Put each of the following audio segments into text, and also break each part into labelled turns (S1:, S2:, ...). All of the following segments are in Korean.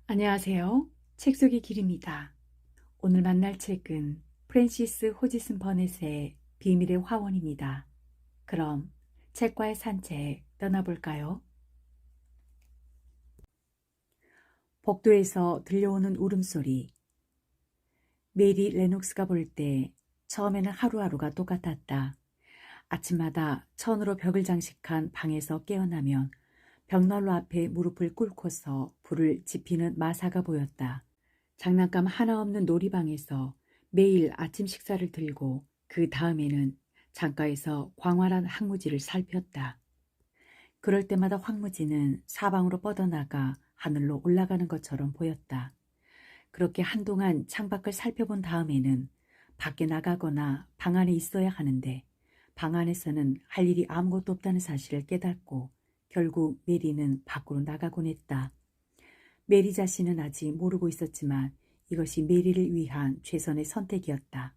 S1: 안녕하세요. 책 속의 길입니다. 오늘 만날 책은 프랜시스 호지슨 버넷의 비밀의 화원입니다. 그럼 책과의 산책 떠나볼까요? 복도에서 들려오는 울음소리. 메리 레녹스가 볼 때 처음에는 하루하루가 똑같았다. 아침마다 천으로 벽을 장식한 방에서 깨어나면 벽난로 앞에 무릎을 꿇고서 불을 지피는 마사가 보였다. 장난감 하나 없는 놀이방에서 매일 아침 식사를 들고 그 다음에는 창가에서 광활한 황무지를 살폈다. 그럴 때마다 황무지는 사방으로 뻗어나가 하늘로 올라가는 것처럼 보였다. 그렇게 한동안 창밖을 살펴본 다음에는 밖에 나가거나 방 안에 있어야 하는데 방 안에서는 할 일이 아무것도 없다는 사실을 깨닫고 결국 메리는 밖으로 나가곤 했다. 메리 자신은 아직 모르고 있었지만 이것이 메리를 위한 최선의 선택이었다.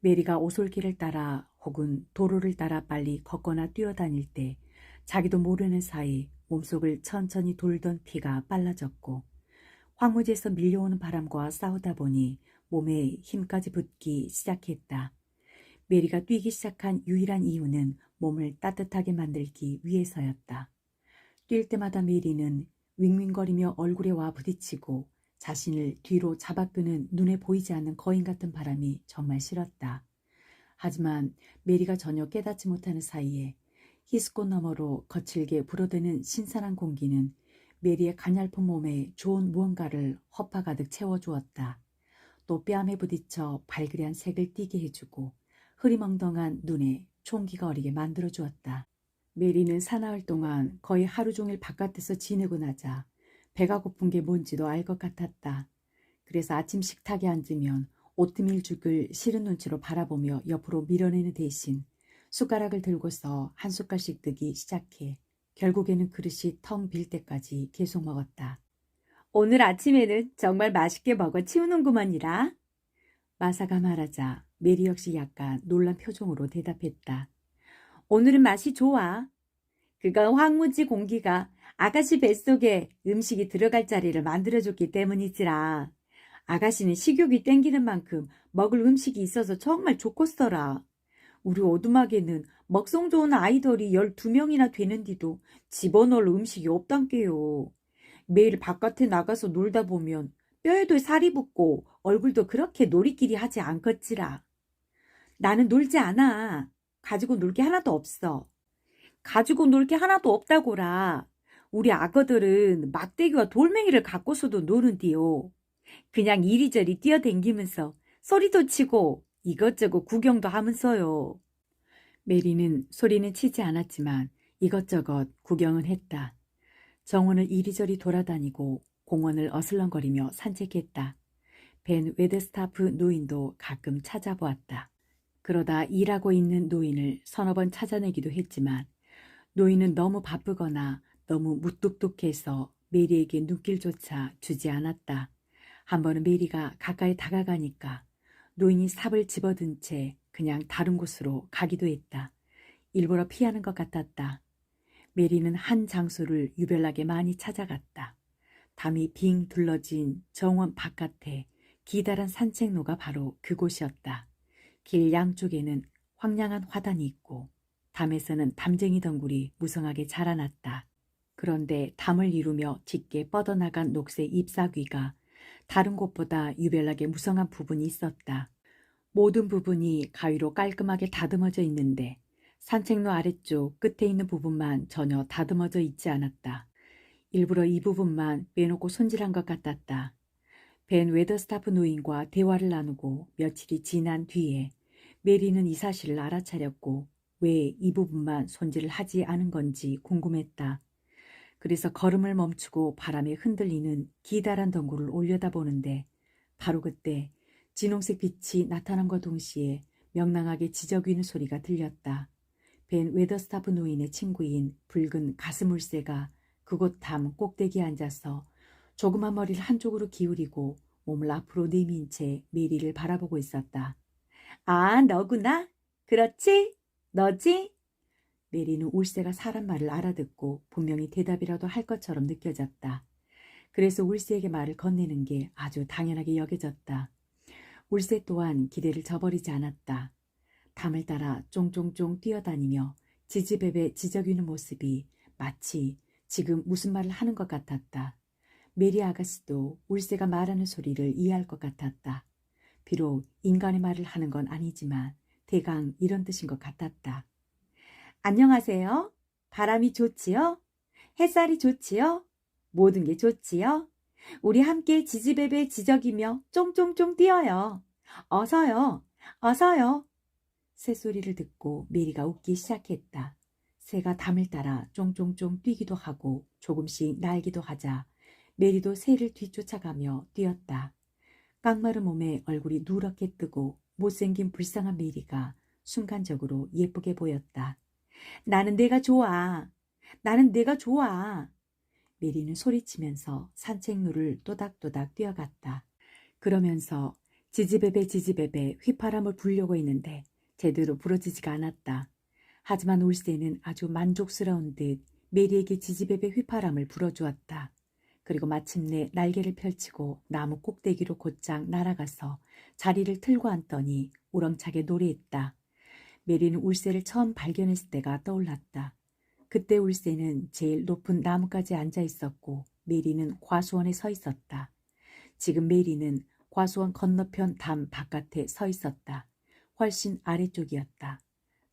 S1: 메리가 오솔길을 따라 혹은 도로를 따라 빨리 걷거나 뛰어다닐 때 자기도 모르는 사이 몸속을 천천히 돌던 피가 빨라졌고 황무지에서 밀려오는 바람과 싸우다 보니 몸에 힘까지 붙기 시작했다. 메리가 뛰기 시작한 유일한 이유는 몸을 따뜻하게 만들기 위해서였다. 뛸 때마다 메리는 윙윙거리며 얼굴에 와 부딪히고 자신을 뒤로 잡아끄는 눈에 보이지 않는 거인 같은 바람이 정말 싫었다. 하지만 메리가 전혀 깨닫지 못하는 사이에 히스꽃 너머로 거칠게 불어대는 신선한 공기는 메리의 가냘픈 몸에 좋은 무언가를 허파 가득 채워주었다. 또 뺨에 부딪혀 발그레한 색을 띠게 해주고 흐리멍덩한 눈에 총기가 어리게 만들어주었다. 메리는 사나흘 동안 거의 하루 종일 바깥에서 지내고 나자 배가 고픈 게 뭔지도 알 것 같았다. 그래서 아침 식탁에 앉으면 오트밀죽을 싫은 눈치로 바라보며 옆으로 밀어내는 대신 숟가락을 들고서 한 숟갈씩 뜨기 시작해 결국에는 그릇이 텅 빌 때까지 계속 먹었다. 오늘 아침에는 정말 맛있게 먹어 치우는구먼이라. 마사가 말하자 메리 역시 약간 놀란 표정으로 대답했다. 오늘은 맛이 좋아. 그건 황무지 공기가 아가씨 뱃속에 음식이 들어갈 자리를 만들어줬기 때문이지라. 아가씨는 식욕이 땡기는 만큼 먹을 음식이 있어서 정말 좋겠어라. 우리 오두막에는 먹성 좋은 아이들이 12명이나 되는데도 집어넣을 음식이 없단께요. 매일 바깥에 나가서 놀다 보면 뼈에도 살이 붙고 얼굴도 그렇게 놀이끼리 하지 않겠지라. 나는 놀지 않아. 가지고 놀 게 하나도 없어. 가지고 놀 게 하나도 없다고라. 우리 아거들은 막대기와 돌멩이를 갖고서도 노는디요. 그냥 이리저리 뛰어댕기면서 소리도 치고 이것저것 구경도 하면서요. 메리는 소리는 치지 않았지만 이것저것 구경은 했다. 정원을 이리저리 돌아다니고 공원을 어슬렁거리며 산책했다. 벤 웨드스타프 노인도 가끔 찾아보았다. 그러다 일하고 있는 노인을 서너 번 찾아내기도 했지만 노인은 너무 바쁘거나 너무 무뚝뚝해서 메리에게 눈길조차 주지 않았다. 한 번은 메리가 가까이 다가가니까 노인이 삽을 집어든 채 그냥 다른 곳으로 가기도 했다. 일부러 피하는 것 같았다. 메리는 한 장소를 유별나게 많이 찾아갔다. 담이 빙 둘러진 정원 바깥에 기다란 산책로가 바로 그곳이었다. 길 양쪽에는 황량한 화단이 있고 담에서는 담쟁이 덩굴이 무성하게 자라났다. 그런데 담을 이루며 짙게 뻗어나간 녹색 잎사귀가 다른 곳보다 유별나게 무성한 부분이 있었다. 모든 부분이 가위로 깔끔하게 다듬어져 있는데 산책로 아래쪽 끝에 있는 부분만 전혀 다듬어져 있지 않았다. 일부러 이 부분만 빼놓고 손질한 것 같았다. 벤 웨더스타프 노인과 대화를 나누고 며칠이 지난 뒤에 메리는 이 사실을 알아차렸고 왜 이 부분만 손질을 하지 않은 건지 궁금했다. 그래서 걸음을 멈추고 바람에 흔들리는 기다란 덩굴을 올려다보는데 바로 그때 진홍색 빛이 나타남과 동시에 명랑하게 지저귀는 소리가 들렸다. 벤 웨더스타프 노인의 친구인 붉은 가스물새가 그곳 담 꼭대기에 앉아서 조그만 머리를 한쪽으로 기울이고 몸을 앞으로 내민 채 메리를 바라보고 있었다. 아, 너구나? 그렇지? 너지? 메리는 울새가 사람 말을 알아듣고 분명히 대답이라도 할 것처럼 느껴졌다. 그래서 울세에게 말을 건네는 게 아주 당연하게 여겨졌다. 울세 또한 기대를 저버리지 않았다. 담을 따라 쫑쫑쫑 뛰어다니며 지지배배 지저귀는 모습이 마치 지금 무슨 말을 하는 것 같았다. 메리 아가씨도 울세가 말하는 소리를 이해할 것 같았다. 비록 인간의 말을 하는 건 아니지만 대강 이런 뜻인 것 같았다. 안녕하세요. 바람이 좋지요? 햇살이 좋지요? 모든 게 좋지요? 우리 함께 지지배배 지저귀며 쫑쫑쫑 뛰어요. 어서요. 어서요. 새소리를 듣고 메리가 웃기 시작했다. 새가 담을 따라 쫑쫑쫑 뛰기도 하고 조금씩 날기도 하자 메리도 새를 뒤쫓아가며 뛰었다. 깡마른 몸에 얼굴이 누렇게 뜨고 못생긴 불쌍한 메리가 순간적으로 예쁘게 보였다. 나는 내가 좋아. 나는 내가 좋아. 메리는 소리치면서 산책로를 또닥또닥 뛰어갔다. 그러면서 지지배배 지지배배 휘파람을 불려고 했는데 제대로 부러지지가 않았다. 하지만 울세는 아주 만족스러운 듯 메리에게 지지배배 휘파람을 불어주었다. 그리고 마침내 날개를 펼치고 나무 꼭대기로 곧장 날아가서 자리를 틀고 앉더니 우렁차게 노래했다. 메리는 울세를 처음 발견했을 때가 떠올랐다. 그때 울세는 제일 높은 나무까지 앉아 있었고 메리는 과수원에 서 있었다. 지금 메리는 과수원 건너편 담 바깥에 서 있었다. 훨씬 아래쪽이었다.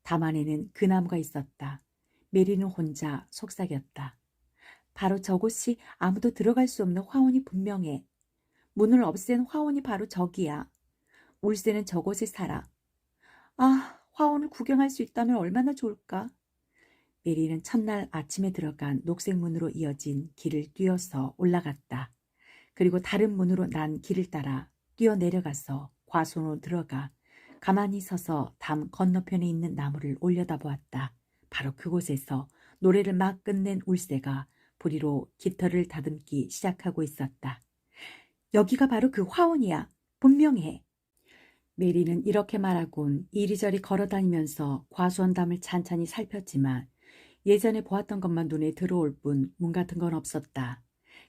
S1: 담 안에는 그 나무가 있었다. 메리는 혼자 속삭였다. 바로 저곳이 아무도 들어갈 수 없는 화원이 분명해. 문을 없앤 화원이 바로 저기야. 울세는 저곳에 살아. 아, 화원을 구경할 수 있다면 얼마나 좋을까? 메리는 첫날 아침에 들어간 녹색 문으로 이어진 길을 뛰어서 올라갔다. 그리고 다른 문으로 난 길을 따라 뛰어내려가서 과수원으로 들어가 가만히 서서 담 건너편에 있는 나무를 올려다보았다. 바로 그곳에서 노래를 막 끝낸 울세가 부리로 깃털을 다듬기 시작하고 있었다. 여기가 바로 그 화원이야. 분명해. 메리는 이렇게 말하곤 이리저리 걸어다니면서 과수원담을 찬찬히 살폈지만 예전에 보았던 것만 눈에 들어올 뿐 문 같은 건 없었다.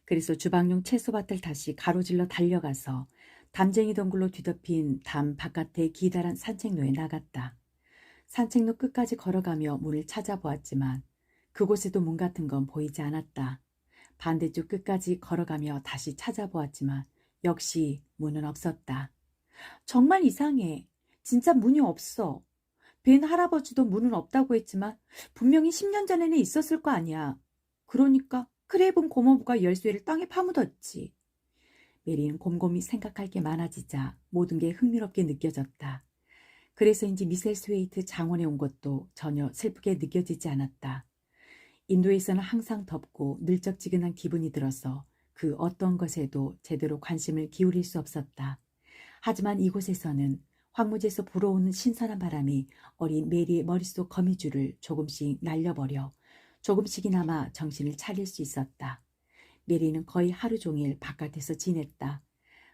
S1: 그래서 주방용 채소밭을 다시 가로질러 달려가서 담쟁이 덩굴로 뒤덮인 담 바깥의 기다란 산책로에 나갔다. 산책로 끝까지 걸어가며 문을 찾아보았지만 그곳에도 문 같은 건 보이지 않았다. 반대쪽 끝까지 걸어가며 다시 찾아보았지만 역시 문은 없었다. 정말 이상해. 진짜 문이 없어. 벤 할아버지도 문은 없다고 했지만 분명히 10년 전에는 있었을 거 아니야. 그러니까 크레이븐 고모부가 열쇠를 땅에 파묻었지. 메리는 곰곰이 생각할 게 많아지자 모든 게 흥미롭게 느껴졌다. 그래서인지 미셀 스웨이트 장원에 온 것도 전혀 슬프게 느껴지지 않았다. 인도에서는 항상 덥고 늘적지근한 기분이 들어서 그 어떤 것에도 제대로 관심을 기울일 수 없었다. 하지만 이곳에서는 황무지에서 불어오는 신선한 바람이 어린 메리의 머릿속 거미줄을 조금씩 날려버려 조금씩이나마 정신을 차릴 수 있었다. 메리는 거의 하루 종일 바깥에서 지냈다.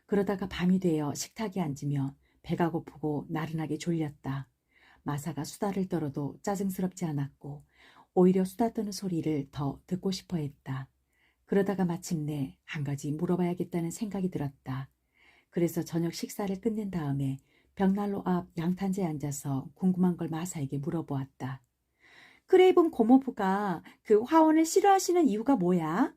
S1: 그러다가 밤이 되어 식탁에 앉으면 배가 고프고 나른하게 졸렸다. 마사가 수다를 떨어도 짜증스럽지 않았고 오히려 수다 떠는 소리를 더 듣고 싶어 했다. 그러다가 마침내 한 가지 물어봐야겠다는 생각이 들었다. 그래서 저녁 식사를 끝낸 다음에 벽난로 앞 양탄자에 앉아서 궁금한 걸 마사에게 물어보았다. 크레이븐 고모부가 그 화원을 싫어하시는 이유가 뭐야?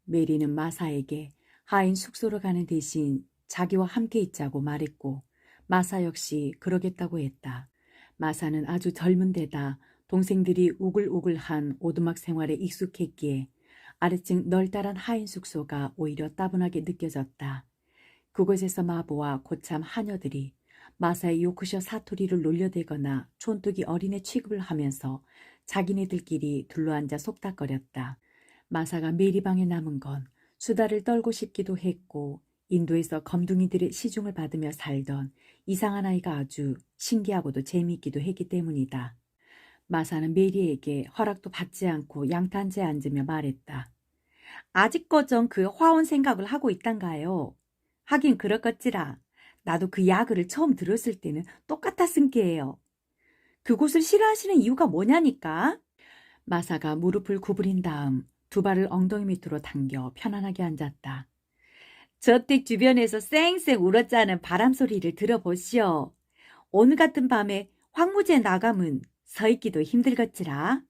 S1: 메리는 마사에게 하인 숙소로 가는 대신 자기와 함께 있자고 말했고 마사 역시 그러겠다고 했다. 마사는 아주 젊은 데다 동생들이 우글우글한 오두막 생활에 익숙했기에 아래층 널따란 하인 숙소가 오히려 따분하게 느껴졌다. 그곳에서 마부와 고참 하녀들이 마사의 요크셔 사투리를 놀려대거나 촌뚜기 어린애 취급을 하면서 자기네들끼리 둘러앉아 속닥거렸다. 마사가 메리방에 남은 건 수다를 떨고 싶기도 했고 인도에서 검둥이들의 시중을 받으며 살던 이상한 아이가 아주 신기하고도 재미있기도 했기 때문이다. 마사는 메리에게 허락도 받지 않고 양탄자에 앉으며 말했다. 아직거정 그 화원 생각을 하고 있단가요? 하긴 그렇겠지라. 나도 그 야그를 처음 들었을 때는 똑같았은 게예요. 그곳을 싫어하시는 이유가 뭐냐니까? 마사가 무릎을 구부린 다음 두 발을 엉덩이 밑으로 당겨 편안하게 앉았다. 저택 주변에서 쌩쌩 울었자는 바람 소리를 들어보시오. 오늘 같은 밤에 황무지에 나가면 서 있기도 힘들겠지라.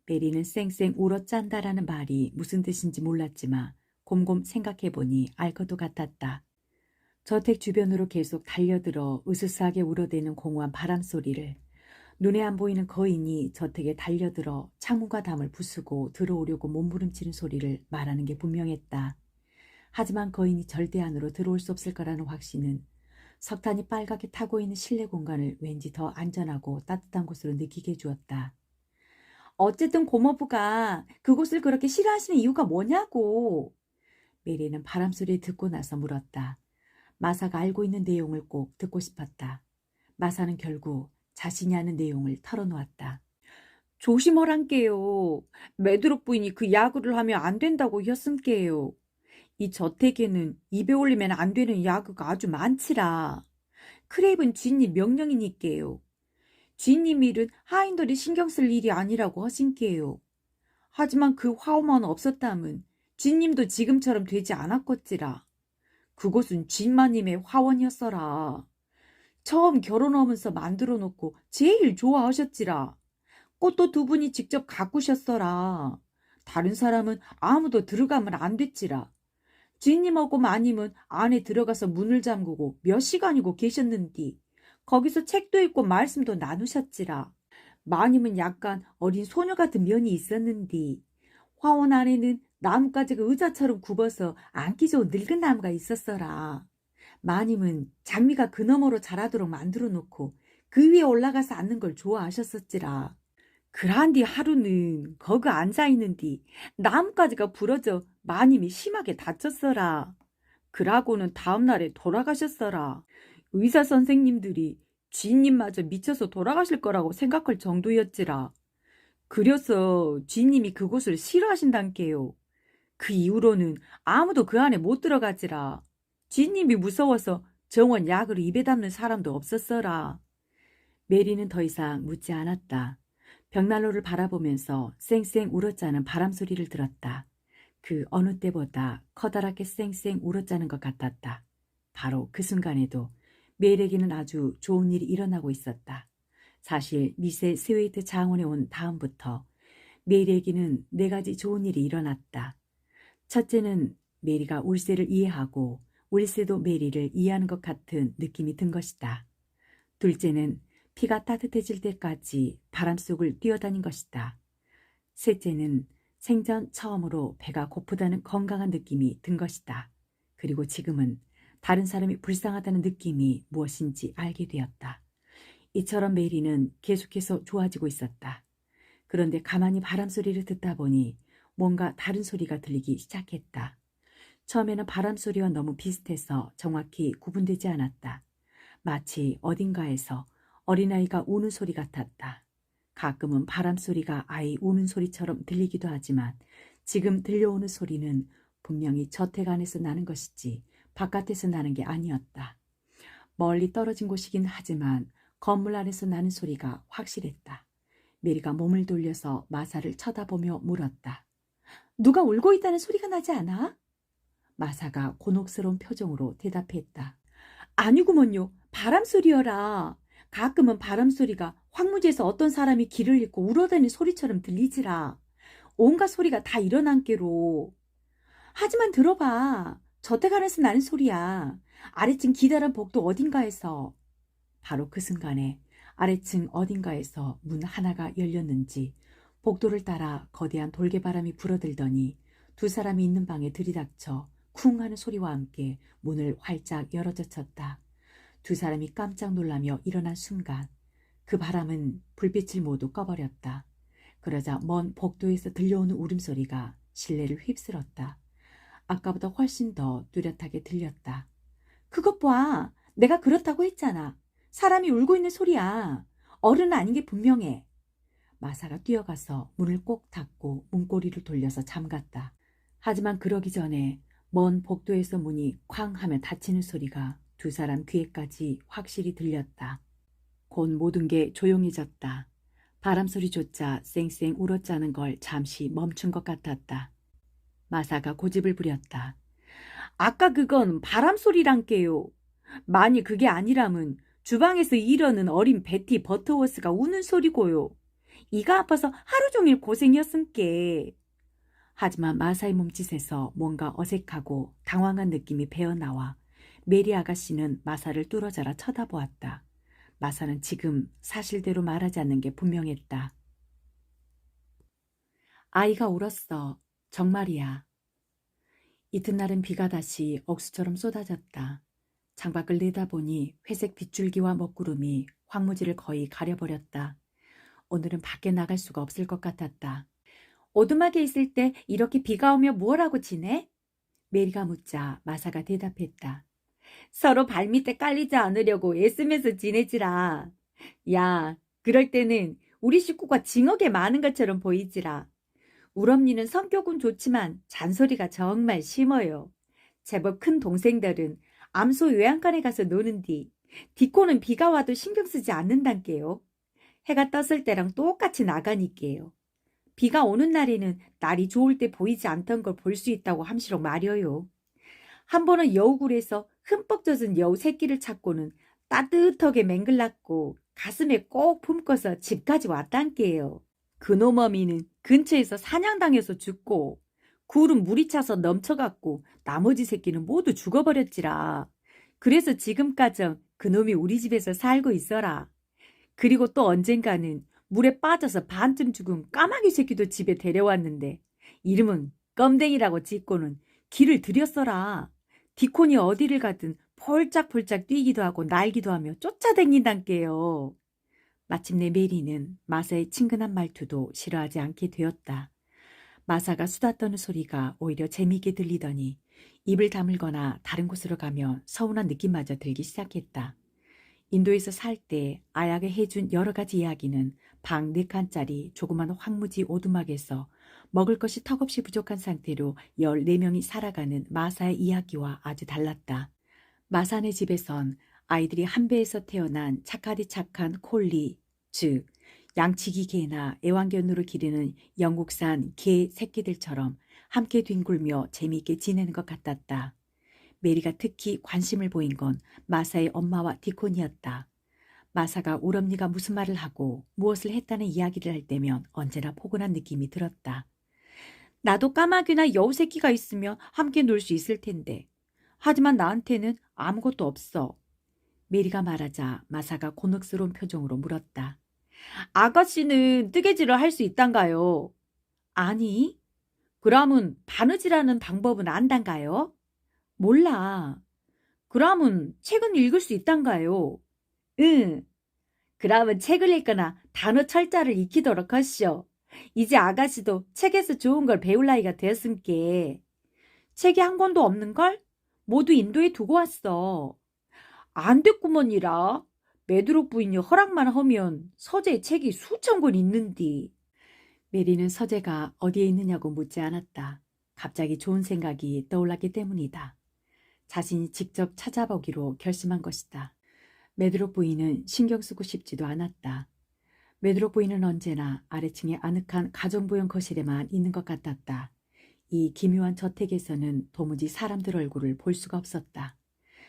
S1: 메리는 쌩쌩 울었짠다라는 말이 무슨 뜻인지 몰랐지만 곰곰 생각해보니 알 것도 같았다. 저택 주변으로 계속 달려들어 으스스하게 울어대는 공허한 바람 소리를, 눈에 안 보이는 거인이 저택에 달려들어 창문과 담을 부수고 들어오려고 몸부림치는 소리를 말하는 게 분명했다. 하지만 거인이 절대 안으로 들어올 수 없을 거라는 확신은 석탄이 빨갛게 타고 있는 실내 공간을 왠지 더 안전하고 따뜻한 곳으로 느끼게 해주었다. 어쨌든 고모부가 그곳을 그렇게 싫어하시는 이유가 뭐냐고. 메리는 바람소리를 듣고 나서 물었다. 마사가 알고 있는 내용을 꼭 듣고 싶었다. 마사는 결국 자신이 아는 내용을 털어놓았다. 조심하란께요. 메드록 부인이 그 야구를 하면 안 된다고 했음께요. 이 저택에는 입에 올리면 안 되는 야구가 아주 많지라. 크레이븐 주인님 명령이니께요. 주인님 일은 하인들이 신경 쓸 일이 아니라고 하신께요. 하지만 그 화호만 없었다면 주인님도 지금처럼 되지 않았겠지라. 그곳은 주인마님의 화원이었어라. 처음 결혼하면서 만들어 놓고 제일 좋아하셨지라. 꽃도 두 분이 직접 가꾸셨어라. 다른 사람은 아무도 들어가면 안 됐지라. 주인님하고 마님은 안에 들어가서 문을 잠그고 몇 시간이고 계셨는디 거기서 책도 읽고 말씀도 나누셨지라. 마님은 약간 어린 소녀 같은 면이 있었는디 화원 안에는 나뭇가지가 의자처럼 굽어서 앉기 좋은 늙은 나무가 있었어라. 마님은 장미가 그 너머로 자라도록 만들어 놓고 그 위에 올라가서 앉는 걸 좋아하셨었지라. 그러한 뒤 하루는 거기 앉아있는디 나뭇가지가 부러져 마님이 심하게 다쳤어라. 그러고는 다음날에 돌아가셨어라. 의사 선생님들이 주인님마저 미쳐서 돌아가실 거라고 생각할 정도였지라. 그래서 주인님이 그곳을 싫어하신단께요. 그 이후로는 아무도 그 안에 못 들어가지라. 주인님이 무서워서 정원 약을 입에 담는 사람도 없었어라. 메리는 더 이상 묻지 않았다. 벽난로를 바라보면서 쌩쌩 울었자는 바람소리를 들었다. 그 어느 때보다 커다랗게 쌩쌩 울었자는 것 같았다. 바로 그 순간에도 메리에게는 아주 좋은 일이 일어나고 있었다. 사실 미세 스웨이트 장원에 온 다음부터 메리에게는 4가지 좋은 일이 일어났다. 첫째는 메리가 울세를 이해하고 울세도 메리를 이해하는 것 같은 느낌이 든 것이다. 둘째는 피가 따뜻해질 때까지 바람 속을 뛰어다닌 것이다. 셋째는 생전 처음으로 배가 고프다는 건강한 느낌이 든 것이다. 그리고 지금은 다른 사람이 불쌍하다는 느낌이 무엇인지 알게 되었다. 이처럼 메리는 계속해서 좋아지고 있었다. 그런데 가만히 바람 소리를 듣다 보니 뭔가 다른 소리가 들리기 시작했다. 처음에는 바람 소리와 너무 비슷해서 정확히 구분되지 않았다. 마치 어딘가에서 어린아이가 우는 소리 같았다. 가끔은 바람 소리가 아이 우는 소리처럼 들리기도 하지만 지금 들려오는 소리는 분명히 저택 안에서 나는 것이지 바깥에서 나는 게 아니었다. 멀리 떨어진 곳이긴 하지만 건물 안에서 나는 소리가 확실했다. 메리가 몸을 돌려서 마사를 쳐다보며 물었다. 누가 울고 있다는 소리가 나지 않아? 마사가 곤혹스러운 표정으로 대답했다. 아니구먼요. 바람 소리여라. 가끔은 바람 소리가 황무지에서 어떤 사람이 길을 잃고 울어대는 소리처럼 들리지라. 온갖 소리가 다 일어난께로. 하지만 들어봐. 저택 안에서 나는 소리야. 아래층 기다란 복도 어딘가에서. 바로 그 순간에 아래층 어딘가에서 문 하나가 열렸는지 복도를 따라 거대한 돌개바람이 불어들더니 두 사람이 있는 방에 들이닥쳐 쿵 하는 소리와 함께 문을 활짝 열어젖혔다. 두 사람이 깜짝 놀라며 일어난 순간 그 바람은 불빛을 모두 꺼버렸다. 그러자 먼 복도에서 들려오는 울음소리가 실내를 휩쓸었다. 아까보다 훨씬 더 뚜렷하게 들렸다. 그것 봐. 내가 그렇다고 했잖아. 사람이 울고 있는 소리야. 어른은 아닌 게 분명해. 마사가 뛰어가서 문을 꼭 닫고 문고리를 돌려서 잠갔다. 하지만 그러기 전에 먼 복도에서 문이 쾅 하며 닫히는 소리가 두 사람 귀에까지 확실히 들렸다. 곧 모든 게 조용해졌다. 바람소리조차 쌩쌩 울었자는 걸 잠시 멈춘 것 같았다. 마사가 고집을 부렸다. 아까 그건 바람소리란께요. 만일 그게 아니라면 주방에서 일하는 어린 베티 버터워스가 우는 소리고요. 이가 아파서 하루 종일 고생이었음께. 하지만 마사의 몸짓에서 뭔가 어색하고 당황한 느낌이 배어나와 메리 아가씨는 마사를 뚫어져라 쳐다보았다. 마사는 지금 사실대로 말하지 않는 게 분명했다. 아이가 울었어. 정말이야. 이튿날은 비가 다시 억수처럼 쏟아졌다. 창밖을 내다보니 회색 빗줄기와 먹구름이 황무지를 거의 가려버렸다. 오늘은 밖에 나갈 수가 없을 것 같았다. 오두막에 있을 때 이렇게 비가 오면 뭘 하고 지내? 메리가 묻자 마사가 대답했다. 서로 발밑에 깔리지 않으려고 애쓰면서 지내지라. 야, 그럴 때는 우리 식구가 징하게 많은 것처럼 보이지라. 우럼니는 성격은 좋지만 잔소리가 정말 심어요. 제법 큰 동생들은 암소 요양관에 가서 노는디 디코는 비가 와도 신경 쓰지 않는단께요. 해가 떴을 때랑 똑같이 나가니께요. 비가 오는 날에는 날이 좋을 때 보이지 않던 걸 볼 수 있다고 함시록 말여요. 한 번은 여우굴에서 흠뻑 젖은 여우 새끼를 찾고는 따뜻하게 맹글랐고 가슴에 꼭 품고서 집까지 왔단께요. 그놈 어미는 근처에서 사냥당해서 죽고 굴은 물이 차서 넘쳐갔고 나머지 새끼는 모두 죽어버렸지라. 그래서 지금까지 그놈이 우리 집에서 살고 있어라. 그리고 또 언젠가는 물에 빠져서 반쯤 죽은 까마귀 새끼도 집에 데려왔는데 이름은 껌댕이라고 짓고는 길을 들였어라. 디콘이 어디를 가든 폴짝폴짝 뛰기도 하고 날기도 하며 쫓아다닌단께요. 마침내 메리는 마사의 친근한 말투도 싫어하지 않게 되었다. 마사가 수다 떠는 소리가 오히려 재미있게 들리더니 입을 다물거나 다른 곳으로 가면 서운한 느낌마저 들기 시작했다. 인도에서 살 때 아야가 해준 여러 가지 이야기는 방 4칸짜리 조그만 황무지 오두막에서 먹을 것이 턱없이 부족한 상태로 14명이 살아가는 마사의 이야기와 아주 달랐다. 마사네 집에선 아이들이 한 배에서 태어난 착하디 착한 콜리, 즉 양치기 개나 애완견으로 기르는 영국산 개 새끼들처럼 함께 뒹굴며 재미있게 지내는 것 같았다. 메리가 특히 관심을 보인 건 마사의 엄마와 디콘이었다. 마사가 우럼니가 무슨 말을 하고 무엇을 했다는 이야기를 할 때면 언제나 포근한 느낌이 들었다. 나도 까마귀나 여우 새끼가 있으면 함께 놀 수 있을 텐데. 하지만 나한테는 아무것도 없어. 메리가 말하자 마사가 곤혹스러운 표정으로 물었다. 아가씨는 뜨개질을 할 수 있단가요? 아니. 그러면 바느질하는 방법은 안단가요? 몰라. 그러면 책은 읽을 수 있단가요? 응. 그러면 책을 읽거나 단어 철자를 익히도록 하시오. 이제 아가씨도 책에서 좋은 걸 배울 나이가 되었음께. 책이 한 권도 없는걸? 모두 인도에 두고 왔어. 안 됐구먼이라. 메드록 부인이 허락만 하면 서재에 책이 수천 권 있는디. 메리는 서재가 어디에 있느냐고 묻지 않았다. 갑자기 좋은 생각이 떠올랐기 때문이다. 자신이 직접 찾아보기로 결심한 것이다. 메드록 부인은 신경 쓰고 싶지도 않았다. 메드록 부인은 언제나 아래층의 아늑한 가정부용 거실에만 있는 것 같았다. 이 기묘한 저택에서는 도무지 사람들 얼굴을 볼 수가 없었다.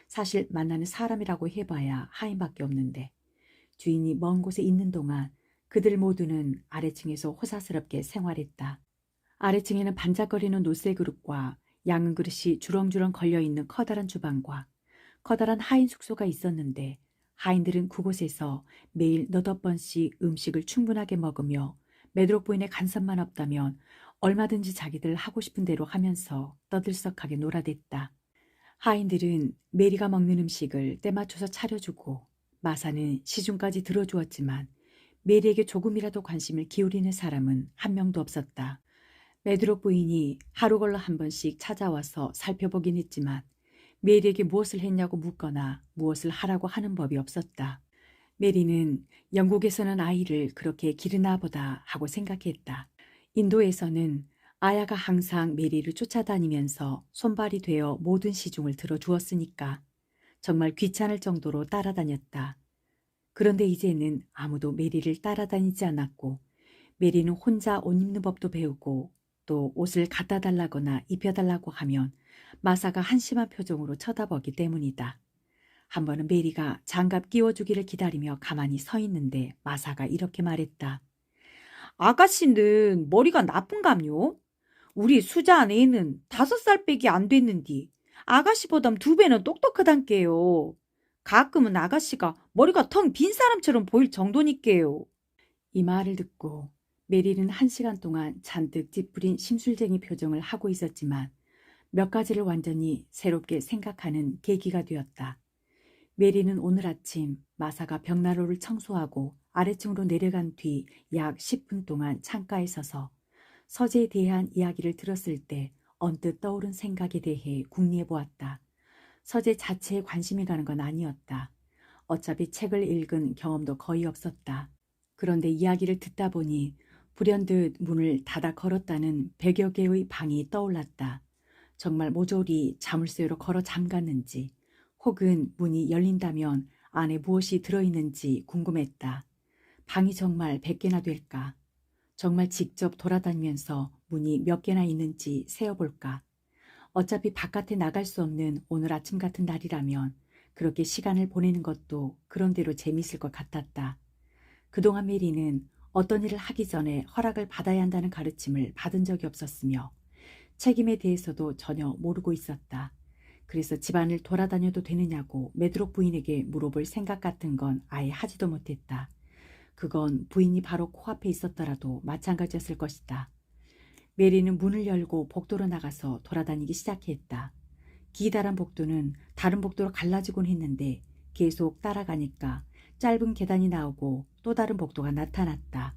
S1: 사실 만나는 사람이라고 해봐야 하인밖에 없는데 주인이 먼 곳에 있는 동안 그들 모두는 아래층에서 호사스럽게 생활했다. 아래층에는 반짝거리는 노쇠 그릇과 양은 그릇이 주렁주렁 걸려있는 커다란 주방과 커다란 하인 숙소가 있었는데 하인들은 그곳에서 매일 너댓 번씩 음식을 충분하게 먹으며 메드록 부인의 간섭만 없다면 얼마든지 자기들 하고 싶은 대로 하면서 떠들썩하게 놀아댔다. 하인들은 메리가 먹는 음식을 때맞춰서 차려주고 마사는 시중까지 들어주었지만 메리에게 조금이라도 관심을 기울이는 사람은 한 명도 없었다. 메드록 부인이 하루 걸러 한 번씩 찾아와서 살펴보긴 했지만 메리에게 무엇을 했냐고 묻거나 무엇을 하라고 하는 법이 없었다. 메리는 영국에서는 아이를 그렇게 기르나 보다 하고 생각했다. 인도에서는 아야가 항상 메리를 쫓아다니면서 손발이 되어 모든 시중을 들어주었으니까 정말 귀찮을 정도로 따라다녔다. 그런데 이제는 아무도 메리를 따라다니지 않았고 메리는 혼자 옷 입는 법도 배우고 또 옷을 갖다 달라거나 입혀달라고 하면 마사가 한심한 표정으로 쳐다보기 때문이다. 한 번은 메리가 장갑 끼워주기를 기다리며 가만히 서 있는데 마사가 이렇게 말했다. 아가씨는 머리가 나쁜감요? 우리 수자 아내는 5살 빼기 안 됐는디 아가씨보단 2배는 똑똑하단께요. 가끔은 아가씨가 머리가 텅 빈 사람처럼 보일 정도니께요. 이 말을 듣고 메리는 1시간 동안 잔뜩 찌푸린 심술쟁이 표정을 하고 있었지만 몇 가지를 완전히 새롭게 생각하는 계기가 되었다. 메리는 오늘 아침 마사가 벽난로를 청소하고 아래층으로 내려간 뒤 약 10분 동안 창가에 서서 서재에 대한 이야기를 들었을 때 언뜻 떠오른 생각에 대해 궁리해 보았다. 서재 자체에 관심이 가는 건 아니었다. 어차피 책을 읽은 경험도 거의 없었다. 그런데 이야기를 듣다 보니 불현듯 문을 닫아 걸었다는 100여 개의 방이 떠올랐다. 정말 모조리 자물쇠로 걸어 잠갔는지 혹은 문이 열린다면 안에 무엇이 들어있는지 궁금했다. 방이 정말 100개나 될까? 정말 직접 돌아다니면서 문이 몇 개나 있는지 세어볼까? 어차피 바깥에 나갈 수 없는 오늘 아침 같은 날이라면 그렇게 시간을 보내는 것도 그런대로 재밌을 것 같았다. 그동안 메리는 어떤 일을 하기 전에 허락을 받아야 한다는 가르침을 받은 적이 없었으며 책임에 대해서도 전혀 모르고 있었다. 그래서 집안을 돌아다녀도 되느냐고 매드록 부인에게 물어볼 생각 같은 건 아예 하지도 못했다. 그건 부인이 바로 코앞에 있었더라도 마찬가지였을 것이다. 메리는 문을 열고 복도로 나가서 돌아다니기 시작했다. 기다란 복도는 다른 복도로 갈라지곤 했는데 계속 따라가니까 짧은 계단이 나오고 또 다른 복도가 나타났다.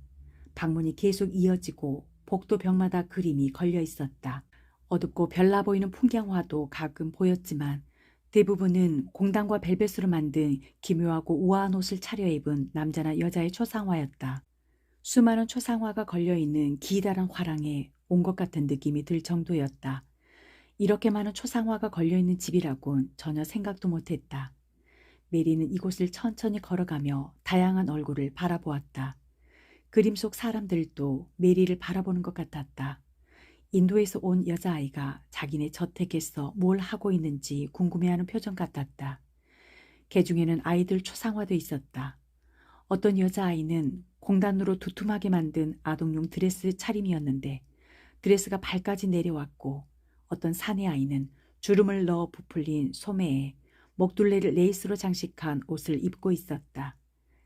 S1: 방문이 계속 이어지고 복도 벽마다 그림이 걸려 있었다. 어둡고 별나 보이는 풍경화도 가끔 보였지만 대부분은 공단과 벨벳으로 만든 기묘하고 우아한 옷을 차려입은 남자나 여자의 초상화였다. 수많은 초상화가 걸려있는 기다란 화랑에 온 것 같은 느낌이 들 정도였다. 이렇게 많은 초상화가 걸려있는 집이라곤 전혀 생각도 못했다. 메리는 이곳을 천천히 걸어가며 다양한 얼굴을 바라보았다. 그림 속 사람들도 메리를 바라보는 것 같았다. 인도에서 온 여자아이가 자기네 저택에서 뭘 하고 있는지 궁금해하는 표정 같았다. 개 중에는 아이들 초상화도 있었다. 어떤 여자아이는 공단으로 두툼하게 만든 아동용 드레스 차림이었는데 드레스가 발까지 내려왔고 어떤 사내 아이는 주름을 넣어 부풀린 소매에 목둘레를 레이스로 장식한 옷을 입고 있었다.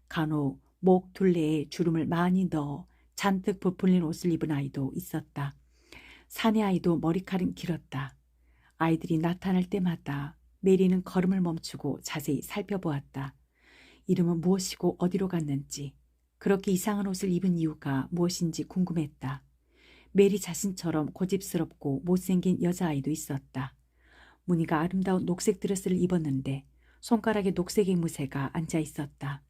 S1: 간혹 목 둘레에 주름을 많이 넣어 잔뜩 부풀린 옷을 입은 아이도 있었다. 사내 아이도 머리칼은 길었다. 아이들이 나타날 때마다 메리는 걸음을 멈추고 자세히 살펴보았다. 이름은 무엇이고 어디로 갔는지, 그렇게 이상한 옷을 입은 이유가 무엇인지 궁금했다. 메리 자신처럼 고집스럽고 못생긴 여자아이도 있었다. 무늬가 아름다운 녹색 드레스를 입었는데 손가락에 녹색 앵무새가 앉아 있었다.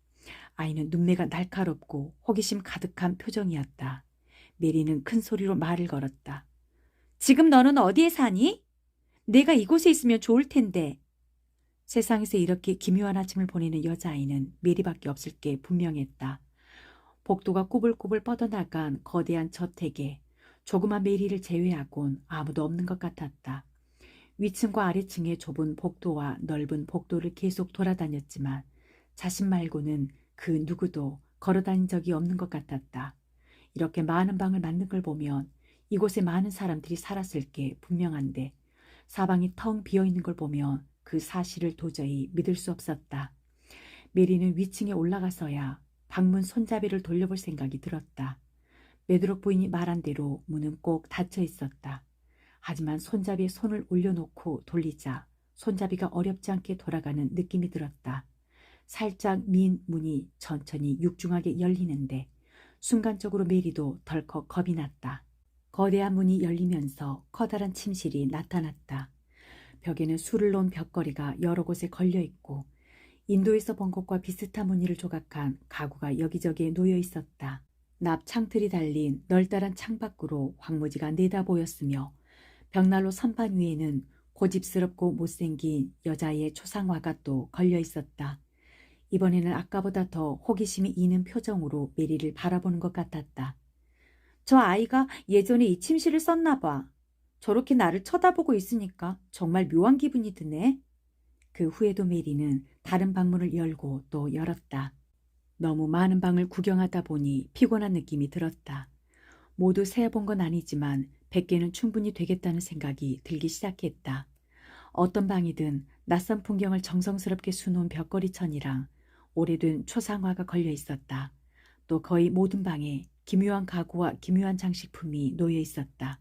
S1: 아이는 눈매가 날카롭고 호기심 가득한 표정이었다. 메리는 큰 소리로 말을 걸었다. 지금 너는 어디에 사니? 내가 이곳에 있으면 좋을 텐데. 세상에서 이렇게 기묘한 아침을 보내는 여자아이는 메리밖에 없을 게 분명했다. 복도가 꾸불꾸불 뻗어나간 거대한 저택에 조그만 메리를 제외하곤 아무도 없는 것 같았다. 위층과 아래층의 좁은 복도와 넓은 복도를 계속 돌아다녔지만 자신 말고는 그 누구도 걸어다닌 적이 없는 것 같았다. 이렇게 많은 방을 만든 걸 보면 이곳에 많은 사람들이 살았을 게 분명한데 사방이 텅 비어있는 걸 보면 그 사실을 도저히 믿을 수 없었다. 메리는 위층에 올라가서야 방문 손잡이를 돌려볼 생각이 들었다. 메드록 부인이 말한 대로 문은 꼭 닫혀 있었다. 하지만 손잡이에 손을 올려놓고 돌리자 손잡이가 어렵지 않게 돌아가는 느낌이 들었다. 살짝 민 문이 천천히 육중하게 열리는데 순간적으로 메리도 덜컥 겁이 났다. 거대한 문이 열리면서 커다란 침실이 나타났다. 벽에는 술을 놓은 벽걸이가 여러 곳에 걸려있고 인도에서 본 것과 비슷한 무늬를 조각한 가구가 여기저기에 놓여 있었다. 납 창틀이 달린 널따란 창밖으로 황무지가 내다 보였으며 벽난로 선반 위에는 고집스럽고 못생긴 여자의 초상화가 또 걸려 있었다. 이번에는 아까보다 더 호기심이 있는 표정으로 메리를 바라보는 것 같았다. 저 아이가 예전에 이 침실을 썼나 봐. 저렇게 나를 쳐다보고 있으니까 정말 묘한 기분이 드네. 그 후에도 메리는 다른 방문을 열고 또 열었다. 너무 많은 방을 구경하다 보니 피곤한 느낌이 들었다. 모두 세어본 건 아니지만 100개는 충분히 되겠다는 생각이 들기 시작했다. 어떤 방이든 낯선 풍경을 정성스럽게 수놓은 벽걸이천이랑 오래된 초상화가 걸려 있었다. 또 거의 모든 방에 기묘한 가구와 기묘한 장식품이 놓여 있었다.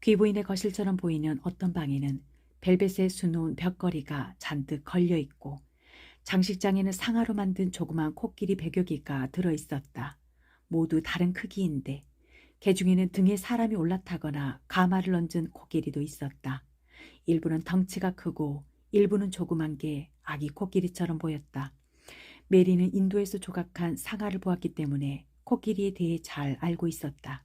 S1: 귀부인의 거실처럼 보이는 어떤 방에는 벨벳에 수놓은 벽걸이가 잔뜩 걸려 있고 장식장에는 상아로 만든 조그만 코끼리 100여 개가 들어있었다. 모두 다른 크기인데 개 중에는 등에 사람이 올라타거나 가마를 얹은 코끼리도 있었다. 일부는 덩치가 크고 일부는 조그만 게 아기 코끼리처럼 보였다. 메리는 인도에서 조각한 상아를 보았기 때문에 코끼리에 대해 잘 알고 있었다.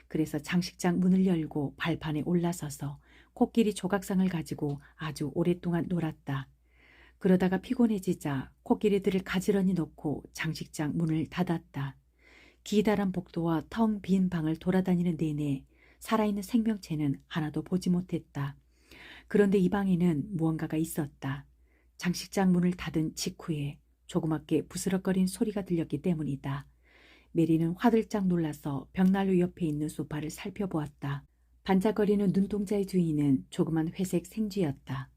S1: 그래서 장식장 문을 열고 발판에 올라서서 코끼리 조각상을 가지고 아주 오랫동안 놀았다. 그러다가 피곤해지자 코끼리들을 가지런히 놓고 장식장 문을 닫았다. 기다란 복도와 텅 빈 방을 돌아다니는 내내 살아있는 생명체는 하나도 보지 못했다. 그런데 이 방에는 무언가가 있었다. 장식장 문을 닫은 직후에 조그맣게 부스럭거린 소리가 들렸기 때문이다. 메리는 화들짝 놀라서 벽난로 옆에 있는 소파를 살펴보았다. 반짝거리는 눈동자의 주인은 조그만 회색 생쥐였다.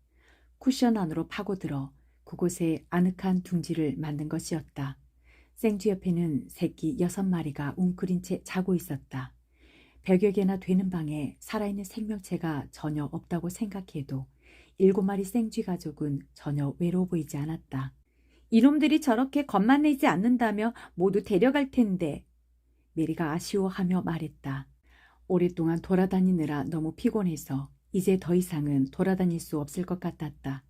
S1: 쿠션 안으로 파고들어 그곳에 아늑한 둥지를 만든 것이었다. 생쥐 옆에는 새끼 6마리가 웅크린 채 자고 있었다. 100여 개나 되는 방에 살아있는 생명체가 전혀 없다고 생각해도 7마리 생쥐 가족은 전혀 외로워 보이지 않았다. 이놈들이 저렇게 겁만 내지 않는다며 모두 데려갈 텐데. 메리가 아쉬워하며 말했다. 오랫동안 돌아다니느라 너무 피곤해서 이제 더 이상은 돌아다닐 수 없을 것 같았다.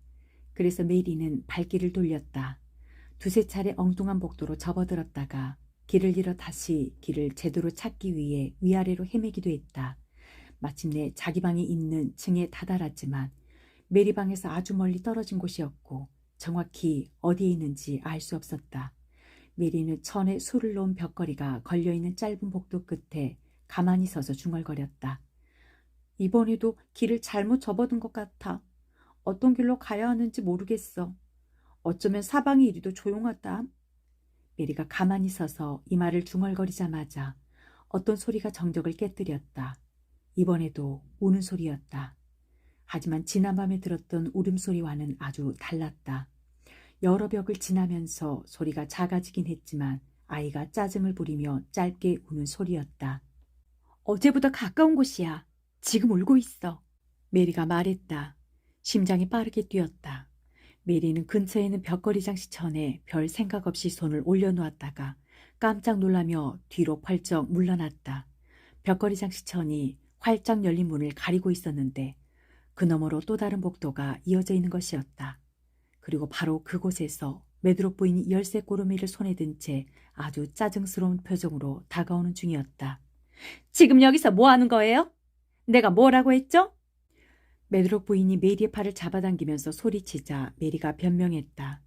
S1: 그래서 메리는 발길을 돌렸다. 두세 차례 엉뚱한 복도로 접어들었다가 길을 잃어 다시 길을 제대로 찾기 위해 위아래로 헤매기도 했다. 마침내 자기 방에 있는 층에 다다랐지만 메리 방에서 아주 멀리 떨어진 곳이었고 정확히 어디에 있는지 알 수 없었다. 메리는 천에 술을 놓은 벽걸이가 걸려있는 짧은 복도 끝에 가만히 서서 중얼거렸다. 이번에도 길을 잘못 접어든 것 같아. 어떤 길로 가야 하는지 모르겠어. 어쩌면 사방이 이리도 조용하다. 메리가 가만히 서서 이 말을 중얼거리자마자 어떤 소리가 정적을 깨뜨렸다. 이번에도 우는 소리였다. 하지만 지난밤에 들었던 울음소리와는 아주 달랐다. 여러 벽을 지나면서 소리가 작아지긴 했지만 아이가 짜증을 부리며 짧게 우는 소리였다. 어제보다 가까운 곳이야. 지금 울고 있어. 메리가 말했다. 심장이 빠르게 뛰었다. 메리는 근처에 있는 벽걸이 장식천에 별 생각 없이 손을 올려놓았다가 깜짝 놀라며 뒤로 펄쩍 물러났다. 벽걸이 장식천이 활짝 열린 문을 가리고 있었는데 그 너머로 또 다른 복도가 이어져 있는 것이었다. 그리고 바로 그곳에서 메드록 부인이 열쇠 꼬르미를 손에 든 채 아주 짜증스러운 표정으로 다가오는 중이었다. 지금 여기서 뭐 하는 거예요? 내가 뭐라고 했죠? 메드록 부인이 메리의 팔을 잡아당기면서 소리치자 메리가 변명했다.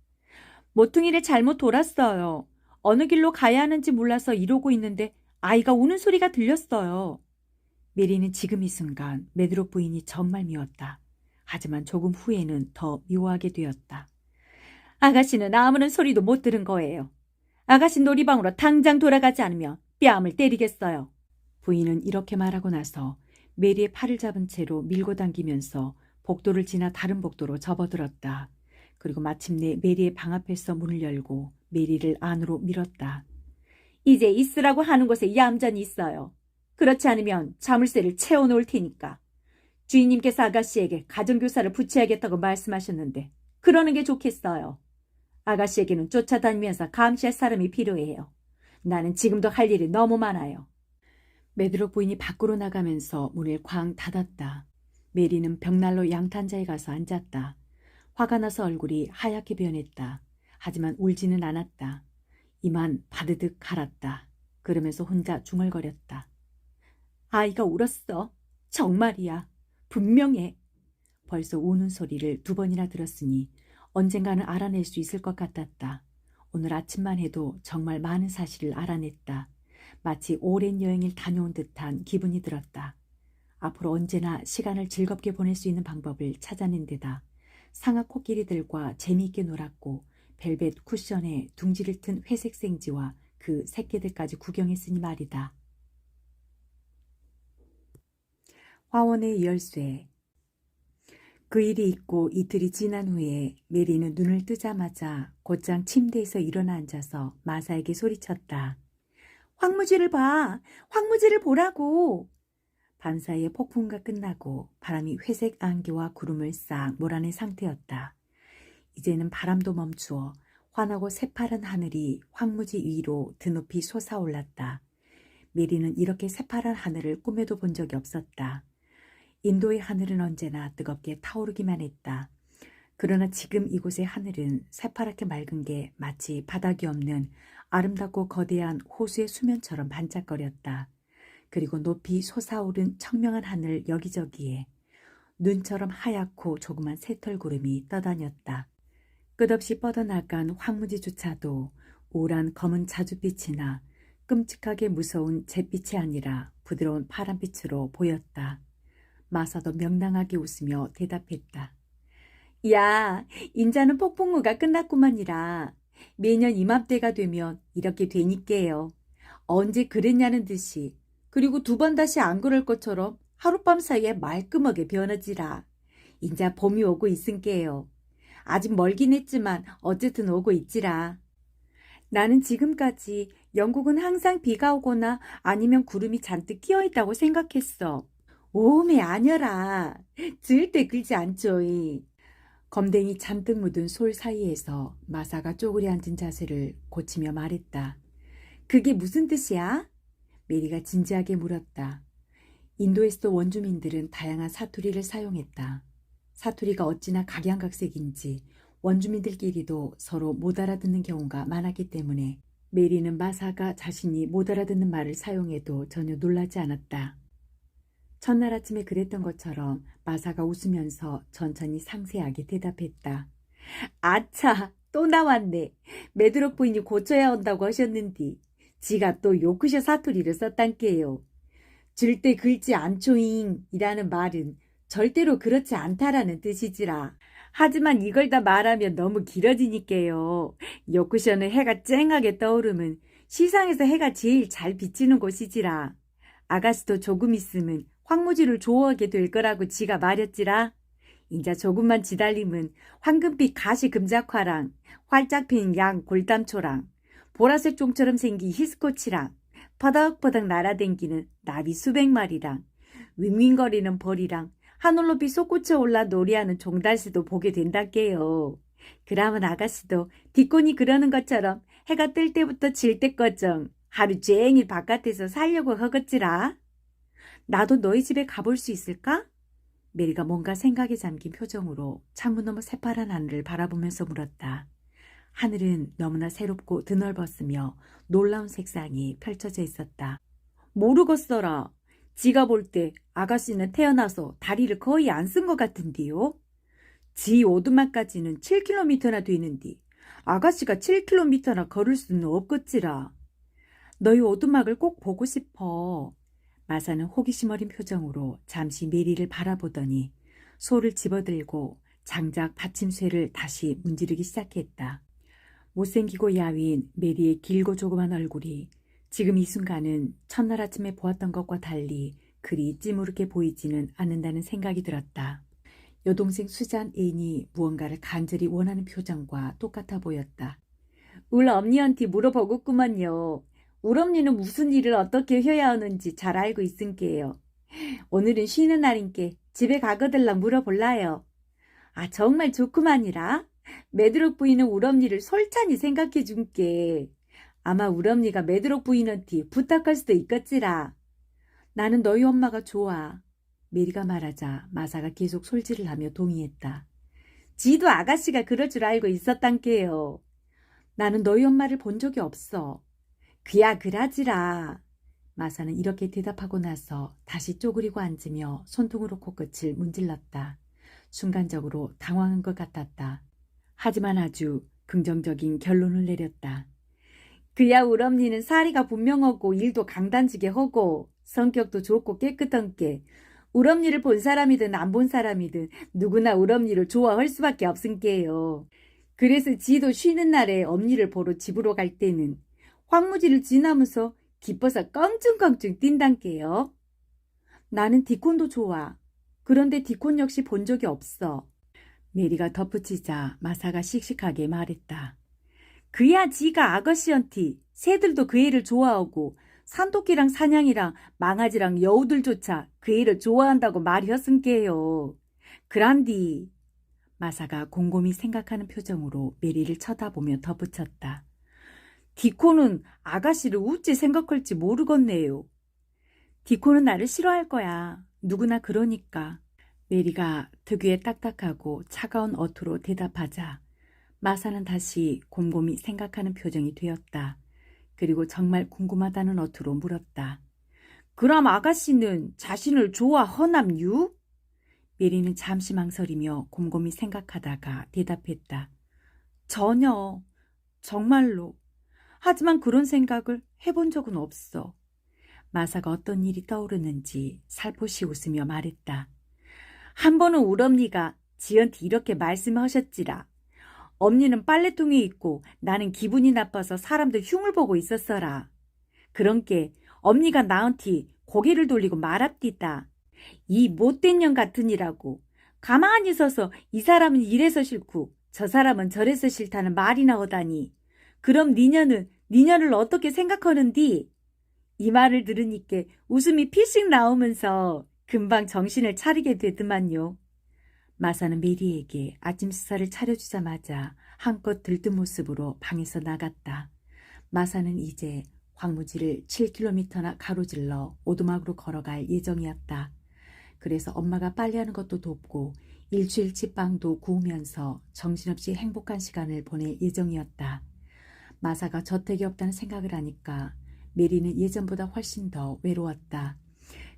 S1: 모퉁이를 잘못 돌았어요. 어느 길로 가야 하는지 몰라서 이러고 있는데 아이가 우는 소리가 들렸어요. 메리는 지금 이 순간 메드록 부인이 정말 미웠다. 하지만 조금 후에는 더 미워하게 되었다. 아가씨는 아무런 소리도 못 들은 거예요. 아가씨 놀이방으로 당장 돌아가지 않으면 뺨을 때리겠어요. 부인은 이렇게 말하고 나서 메리의 팔을 잡은 채로 밀고 당기면서 복도를 지나 다른 복도로 접어들었다. 그리고 마침내 메리의 방 앞에서 문을 열고 메리를 안으로 밀었다. 이제 있으라고 하는 곳에 얌전히 있어요. 그렇지 않으면 자물쇠를 채워놓을 테니까. 주인님께서 아가씨에게 가정교사를 붙여야겠다고 말씀하셨는데 그러는 게 좋겠어요. 아가씨에게는 쫓아다니면서 감시할 사람이 필요해요. 나는 지금도 할 일이 너무 많아요. 메드록 부인이 밖으로 나가면서 문을 쾅 닫았다. 메리는 벽난로 양탄자에 가서 앉았다. 화가 나서 얼굴이 하얗게 변했다. 하지만 울지는 않았다. 이만 바드득 갈았다. 그러면서 혼자 중얼거렸다. 아이가 울었어. 정말이야. 분명해. 벌써 우는 소리를 2번이나 들었으니 언젠가는 알아낼 수 있을 것 같았다. 오늘 아침만 해도 정말 많은 사실을 알아냈다. 마치 오랜 여행을 다녀온 듯한 기분이 들었다. 앞으로 언제나 시간을 즐겁게 보낼 수 있는 방법을 찾아낸 데다 상아 코끼리들과 재미있게 놀았고 벨벳 쿠션에 둥지를 튼 회색 생쥐와 그 새끼들까지 구경했으니 말이다. 화원의 열쇠. 그 일이 있고 이틀이 지난 후에 메리는 눈을 뜨자마자 곧장 침대에서 일어나 앉아서 마사에게 소리쳤다. 황무지를 봐! 황무지를 보라고! 밤사이에 폭풍우가 끝나고 바람이 회색 안개와 구름을 싹 몰아낸 상태였다. 이제는 바람도 멈추어 환하고 새파란 하늘이 황무지 위로 드높이 솟아올랐다. 메리는 이렇게 새파란 하늘을 꿈에도 본 적이 없었다. 인도의 하늘은 언제나 뜨겁게 타오르기만 했다. 그러나 지금 이곳의 하늘은 새파랗게 맑은 게 마치 바닥이 없는 아름답고 거대한 호수의 수면처럼 반짝거렸다. 그리고 높이 솟아오른 청명한 하늘 여기저기에 눈처럼 하얗고 조그만 새털구름이 떠다녔다. 끝없이 뻗어나간 황무지조차도 우울한 검은 자줏빛이나 끔찍하게 무서운 잿빛이 아니라 부드러운 파란빛으로 보였다. 마사도 명랑하게 웃으며 대답했다. 야, 인자는 폭풍우가 끝났구만이라. 매년 이맘때가 되면 이렇게 되니께요. 언제 그랬냐는 듯이 그리고 두 번 다시 안 그럴 것처럼 하룻밤 사이에 말끔하게 변하지라. 인자 봄이 오고 있은께요. 아직 멀긴 했지만 어쨌든 오고 있지라. 나는 지금까지 영국은 항상 비가 오거나 아니면 구름이 잔뜩 끼어있다고 생각했어. 오메 아녀라. 절대 그렇지 않죠이. 검댕이 잔뜩 묻은 솔 사이에서 마사가 쪼그려 앉은 자세를 고치며 말했다. 그게 무슨 뜻이야? 메리가 진지하게 물었다. 인도에서도 원주민들은 다양한 사투리를 사용했다. 사투리가 어찌나 각양각색인지 원주민들끼리도 서로 못 알아듣는 경우가 많았기 때문에 메리는 마사가 자신이 못 알아듣는 말을 사용해도 전혀 놀라지 않았다. 첫날 아침에 그랬던 것처럼 마사가 웃으면서 천천히 상세하게 대답했다. 아차, 또 나왔네. 메드록 부인이 고쳐야 한다고 하셨는디. 지가 또 요크셔 사투리를 썼단께요. 절대 긁지 않초잉 이라는 말은 절대로 그렇지 않다라는 뜻이지라. 하지만 이걸 다 말하면 너무 길어지니까요. 요크셔는 해가 쨍하게 떠오르면 시상에서 해가 제일 잘 비치는 곳이지라. 아가씨도 조금 있으면 황무지를 좋아하게 될 거라고 지가 말했지라. 인자 조금만 지달리면 황금빛 가시금작화랑 활짝 핀 양 골담초랑 보라색 종처럼 생긴 히스코치랑 퍼덕퍼덕 날아댕기는 나비 수백 마리랑 윙윙거리는 벌이랑 하늘 높이 솟구쳐 올라 노래하는 종달새도 보게 된다게요. 그러면 아가씨도 뒷곤이 그러는 것처럼 해가 뜰 때부터 질 때까정 하루 종일 바깥에서 살려고 허겄지라. 나도 너희 집에 가볼 수 있을까? 메리가 뭔가 생각에 잠긴 표정으로 창문 너머 새파란 하늘을 바라보면서 물었다. 하늘은 너무나 새롭고 드넓었으며 놀라운 색상이 펼쳐져 있었다. 모르겠어라. 지가 볼 때 아가씨는 태어나서 다리를 거의 안 쓴 것 같은데요. 지 오두막까지는 7km나 되는데 아가씨가 7km나 걸을 수는 없겠지라. 너희 오두막을 꼭 보고 싶어. 마사는 호기심 어린 표정으로 잠시 메리를 바라보더니 소를 집어들고 장작 받침쇠를 다시 문지르기 시작했다. 못생기고 야윈 메리의 길고 조그만 얼굴이 지금 이 순간은 첫날 아침에 보았던 것과 달리 그리 찌무르게 보이지는 않는다는 생각이 들었다. 여동생 수잔 앤이 무언가를 간절히 원하는 표정과 똑같아 보였다. 울 엄니한테 물어보겠구만요. 울 엄니는 무슨 일을 어떻게 해야 하는지 잘 알고 있은게요. 오늘은 쉬는 날인께 집에 가거들라 물어볼라요. 아 정말 좋구만이라. 메드록 부인은 울 엄니를 솔찬히 생각해 준게. 아마 울 엄니가 메드록 부인한테 부탁할 수도 있겠지라. 나는 너희 엄마가 좋아. 메리가 말하자 마사가 계속 솔질을 하며 동의했다. 지도 아가씨가 그럴 줄 알고 있었단께요. 나는 너희 엄마를 본 적이 없어. 그야 그라지라. 마사는 이렇게 대답하고 나서 다시 쪼그리고 앉으며 손등으로 코끝을 문질렀다. 순간적으로 당황한 것 같았다. 하지만 아주 긍정적인 결론을 내렸다. 그야 우럼니는 사리가 분명하고 일도 강단지게 하고 성격도 좋고 깨끗한 게 우럼니를 본 사람이든 안 본 사람이든 누구나 우럼니를 좋아할 수밖에 없은게요. 그래서 지도 쉬는 날에 엄니를 보러 집으로 갈 때는 황무지를 지나면서 기뻐서 껑충껑충 뛴단게요. 나는 디콘도 좋아. 그런데 디콘 역시 본 적이 없어. 메리가 덧붙이자 마사가 씩씩하게 말했다. 그야 지가 아가씨언티 새들도 그 애를 좋아하고 산토끼랑 사냥이랑 망아지랑 여우들조차 그 애를 좋아한다고 말이 었은게요. 그란디. 마사가 곰곰이 생각하는 표정으로 메리를 쳐다보며 덧붙였다. 디코는 아가씨를 어찌 생각할지 모르겠네요. 디코는 나를 싫어할 거야. 누구나 그러니까. 메리가 특유의 딱딱하고 차가운 어투로 대답하자 마사는 다시 곰곰이 생각하는 표정이 되었다. 그리고 정말 궁금하다는 어투로 물었다. 그럼 아가씨는 자신을 좋아하남유? 메리는 잠시 망설이며 곰곰이 생각하다가 대답했다. 전혀. 정말로. 하지만 그런 생각을 해본 적은 없어. 마사가 어떤 일이 떠오르는지 살포시 웃으며 말했다. 한 번은 우럼니가 지연티 이렇게 말씀하셨지라. 엄니는 빨래통에 있고 나는 기분이 나빠서 사람들 흉을 보고 있었어라. 그런께 엄니가 나한테 고개를 돌리고 말합디다. 이 못된 년 같으니라고. 가만히 서서 이 사람은 이래서 싫고 저 사람은 저래서 싫다는 말이나 하다니. 그럼 니년을 어떻게 생각하는디? 이 말을 들으니까 웃음이 피식 나오면서 금방 정신을 차리게 되더만요. 마사는 메리에게 아침 식사를 차려주자마자 한껏 들뜬 모습으로 방에서 나갔다. 마사는 이제 황무지를 7km나 가로질러 오두막으로 걸어갈 예정이었다. 그래서 엄마가 빨래하는 것도 돕고 일주일치 빵도 구우면서 정신없이 행복한 시간을 보낼 예정이었다. 마사가 저택이 없다는 생각을 하니까 메리는 예전보다 훨씬 더 외로웠다.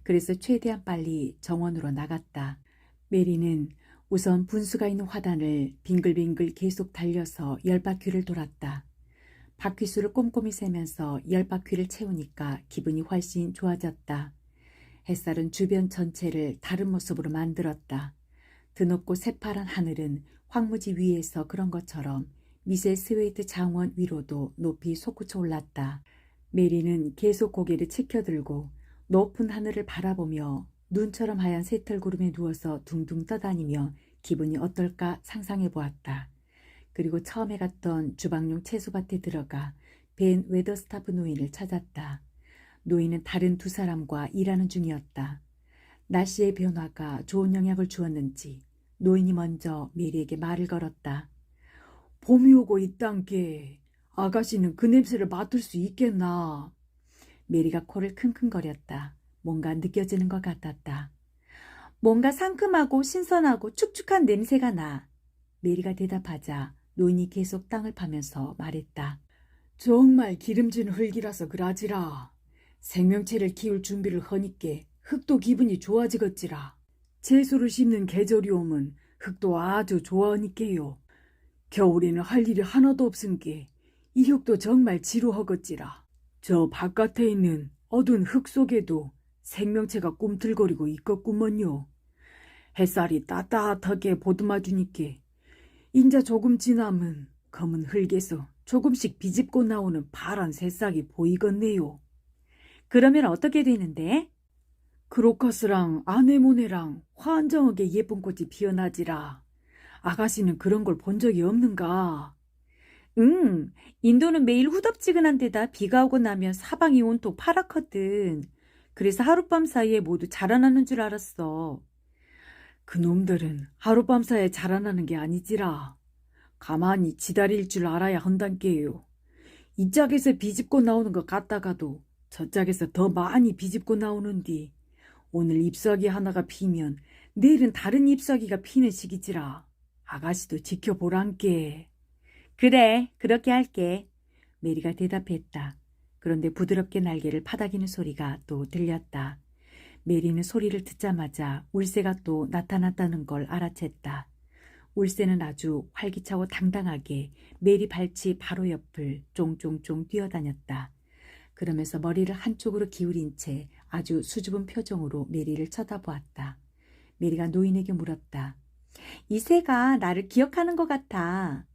S1: 그래서 최대한 빨리 정원으로 나갔다. 메리는 우선 분수가 있는 화단을 빙글빙글 계속 달려서 10바퀴를 돌았다. 바퀴수를 꼼꼼히 세면서 10바퀴를 채우니까 기분이 훨씬 좋아졌다. 햇살은 주변 전체를 다른 모습으로 만들었다. 드높고 새파란 하늘은 황무지 위에서 그런 것처럼 미세 스웨이드 장원 위로도 높이 솟구쳐 올랐다. 메리는 계속 고개를 치켜들고 높은 하늘을 바라보며 눈처럼 하얀 새털구름에 누워서 둥둥 떠다니며 기분이 어떨까 상상해 보았다. 그리고 처음에 갔던 주방용 채소밭에 들어가 벤 웨더스타프 노인을 찾았다. 노인은 다른 두 사람과 일하는 중이었다. 날씨의 변화가 좋은 영향을 주었는지 노인이 먼저 메리에게 말을 걸었다. 봄이 오고 있단께 아가씨는 그 냄새를 맡을 수 있겠나? 메리가 코를 킁킁거렸다. 뭔가 느껴지는 것 같았다. 뭔가 상큼하고 신선하고 축축한 냄새가 나. 메리가 대답하자 노인이 계속 땅을 파면서 말했다. 정말 기름진 흙이라서 그라지라. 생명체를 키울 준비를 허니께 흙도 기분이 좋아지겠지라. 채소를 심는 계절이 오면 흙도 아주 좋아하니께요. 겨울에는 할 일이 하나도 없은게 이 흙도 정말 지루하겠지라. 저 바깥에 있는 어두운 흙 속에도 생명체가 꿈틀거리고 있겠구먼요. 햇살이 따뜻하게 보듬어주니께 인자 조금 지나면 검은 흙에서 조금씩 비집고 나오는 파란 새싹이 보이겠네요. 그러면 어떻게 되는데? 크로커스랑 아네모네랑 환정하게 예쁜 꽃이 피어나지라. 아가씨는 그런 걸 본 적이 없는가? 인도는 매일 후덥지근한 데다 비가 오고 나면 사방이 온통 파랗거든. 그래서 하룻밤 사이에 모두 자라나는 줄 알았어. 그놈들은 하룻밤 사이에 자라나는 게 아니지라. 가만히 지다릴 줄 알아야 한단께요. 이 짝에서 비집고 나오는 것 같다가도 저 짝에서 더 많이 비집고 나오는디 오늘 잎사귀 하나가 피면 내일은 다른 잎사귀가 피는 시기지라. 아가씨도 지켜보란께. 그래, 그렇게 할게. 메리가 대답했다. 그런데 부드럽게 날개를 파닥이는 소리가 또 들렸다. 메리는 소리를 듣자마자 울새가 또 나타났다는 걸 알아챘다. 울새는 아주 활기차고 당당하게 메리 발치 바로 옆을 쫑쫑쫑 뛰어다녔다. 그러면서 머리를 한쪽으로 기울인 채 아주 수줍은 표정으로 메리를 쳐다보았다. 메리가 노인에게 물었다. 이 새가 나를 기억하는 것 같아.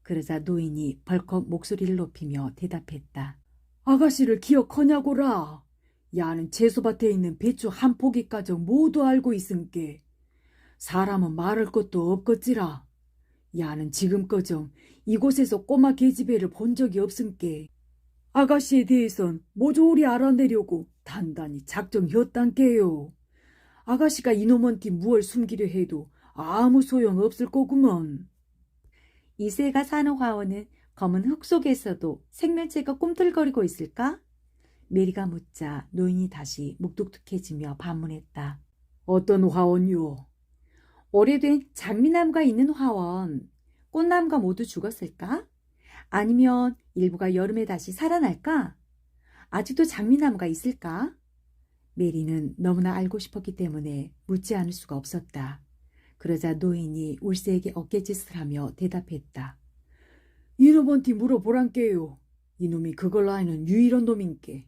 S1: 그러자 노인이 벌컥 목소리를 높이며 대답했다. 아가씨를 기억하냐고라. 야는 채소밭에 있는 배추 한 포기까지 모두 알고 있은께. 사람은 말할 것도 없겠지라. 야는 지금까정 이곳에서 꼬마 계집애를 본 적이 없은께. 아가씨에 대해선 모조리 알아내려고 단단히 작정했단께요. 아가씨가 이놈한테 무얼 숨기려 해도 아무 소용 없을 거구먼. 이새가 사는 화원은 검은 흙 속에서도 생명체가 꿈틀거리고 있을까? 메리가 묻자 노인이 다시 묵뚝뚝해지며 반문했다. 어떤 화원요? 오래된 장미나무가 있는 화원. 꽃나무가 모두 죽었을까? 아니면 일부가 여름에 다시 살아날까? 아직도 장미나무가 있을까? 메리는 너무나 알고 싶었기 때문에 묻지 않을 수가 없었다. 그러자 노인이 울새에게 어깨짓을 하며 대답했다. 이놈한테 물어보란께요. 이놈이 그걸 아는 유일한 놈인께.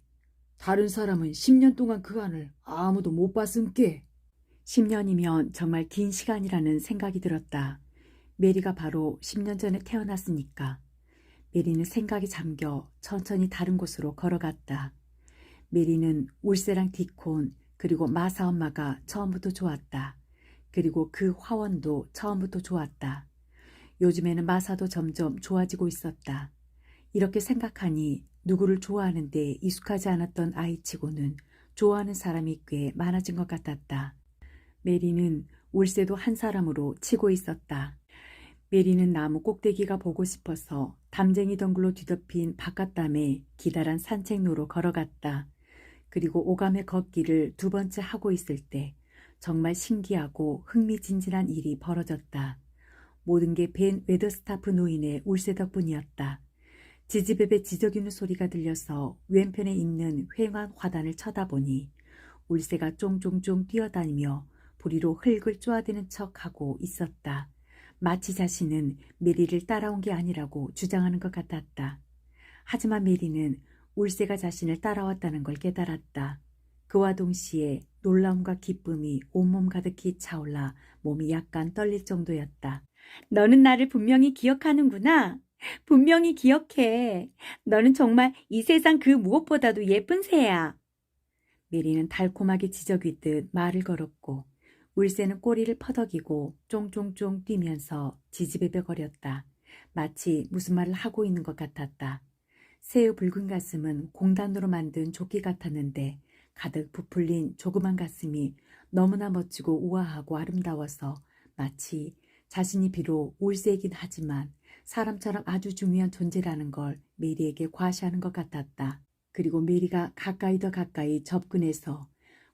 S1: 다른 사람은 10년 동안 그 안을 아무도 못 봤음께. 10년이면 정말 긴 시간이라는 생각이 들었다. 메리가 바로 10년 전에 태어났으니까. 메리는 생각에 잠겨 천천히 다른 곳으로 걸어갔다. 메리는 울새랑 디콘 그리고 마사 엄마가 처음부터 좋았다. 그리고 그 화원도 처음부터 좋았다. 요즘에는 마사도 점점 좋아지고 있었다. 이렇게 생각하니 누구를 좋아하는 데 익숙하지 않았던 아이치고는 좋아하는 사람이 꽤 많아진 것 같았다. 메리는 울새도 한 사람으로 치고 있었다. 메리는 나무 꼭대기가 보고 싶어서 담쟁이 덩굴로 뒤덮인 바깥담에 기다란 산책로로 걸어갔다. 그리고 오감의 걷기를 두 번째 하고 있을 때 정말 신기하고 흥미진진한 일이 벌어졌다. 모든 게 벤 웨더스타프 노인의 울새 덕분이었다. 지지배배 지저귀는 소리가 들려서 왼편에 있는 휑한 화단을 쳐다보니 울새가 쫑쫑쫑 뛰어다니며 부리로 흙을 쪼아대는 척하고 있었다. 마치 자신은 메리를 따라온 게 아니라고 주장하는 것 같았다. 하지만 메리는 울새가 자신을 따라왔다는 걸 깨달았다. 그와 동시에 놀라움과 기쁨이 온몸 가득히 차올라 몸이 약간 떨릴 정도였다. 너는 나를 분명히 기억하는구나. 분명히 기억해. 너는 정말 이 세상 그 무엇보다도 예쁜 새야. 메리는 달콤하게 지저귀듯 말을 걸었고 울새는 꼬리를 퍼덕이고 쫑쫑쫑 뛰면서 지지배배거렸다. 마치 무슨 말을 하고 있는 것 같았다. 새의 붉은 가슴은 공단으로 만든 조끼 같았는데 가득 부풀린 조그만 가슴이 너무나 멋지고 우아하고 아름다워서 마치 자신이 비록 울새이긴 하지만 사람처럼 아주 중요한 존재라는 걸 메리에게 과시하는 것 같았다. 그리고 메리가 가까이 더 가까이 접근해서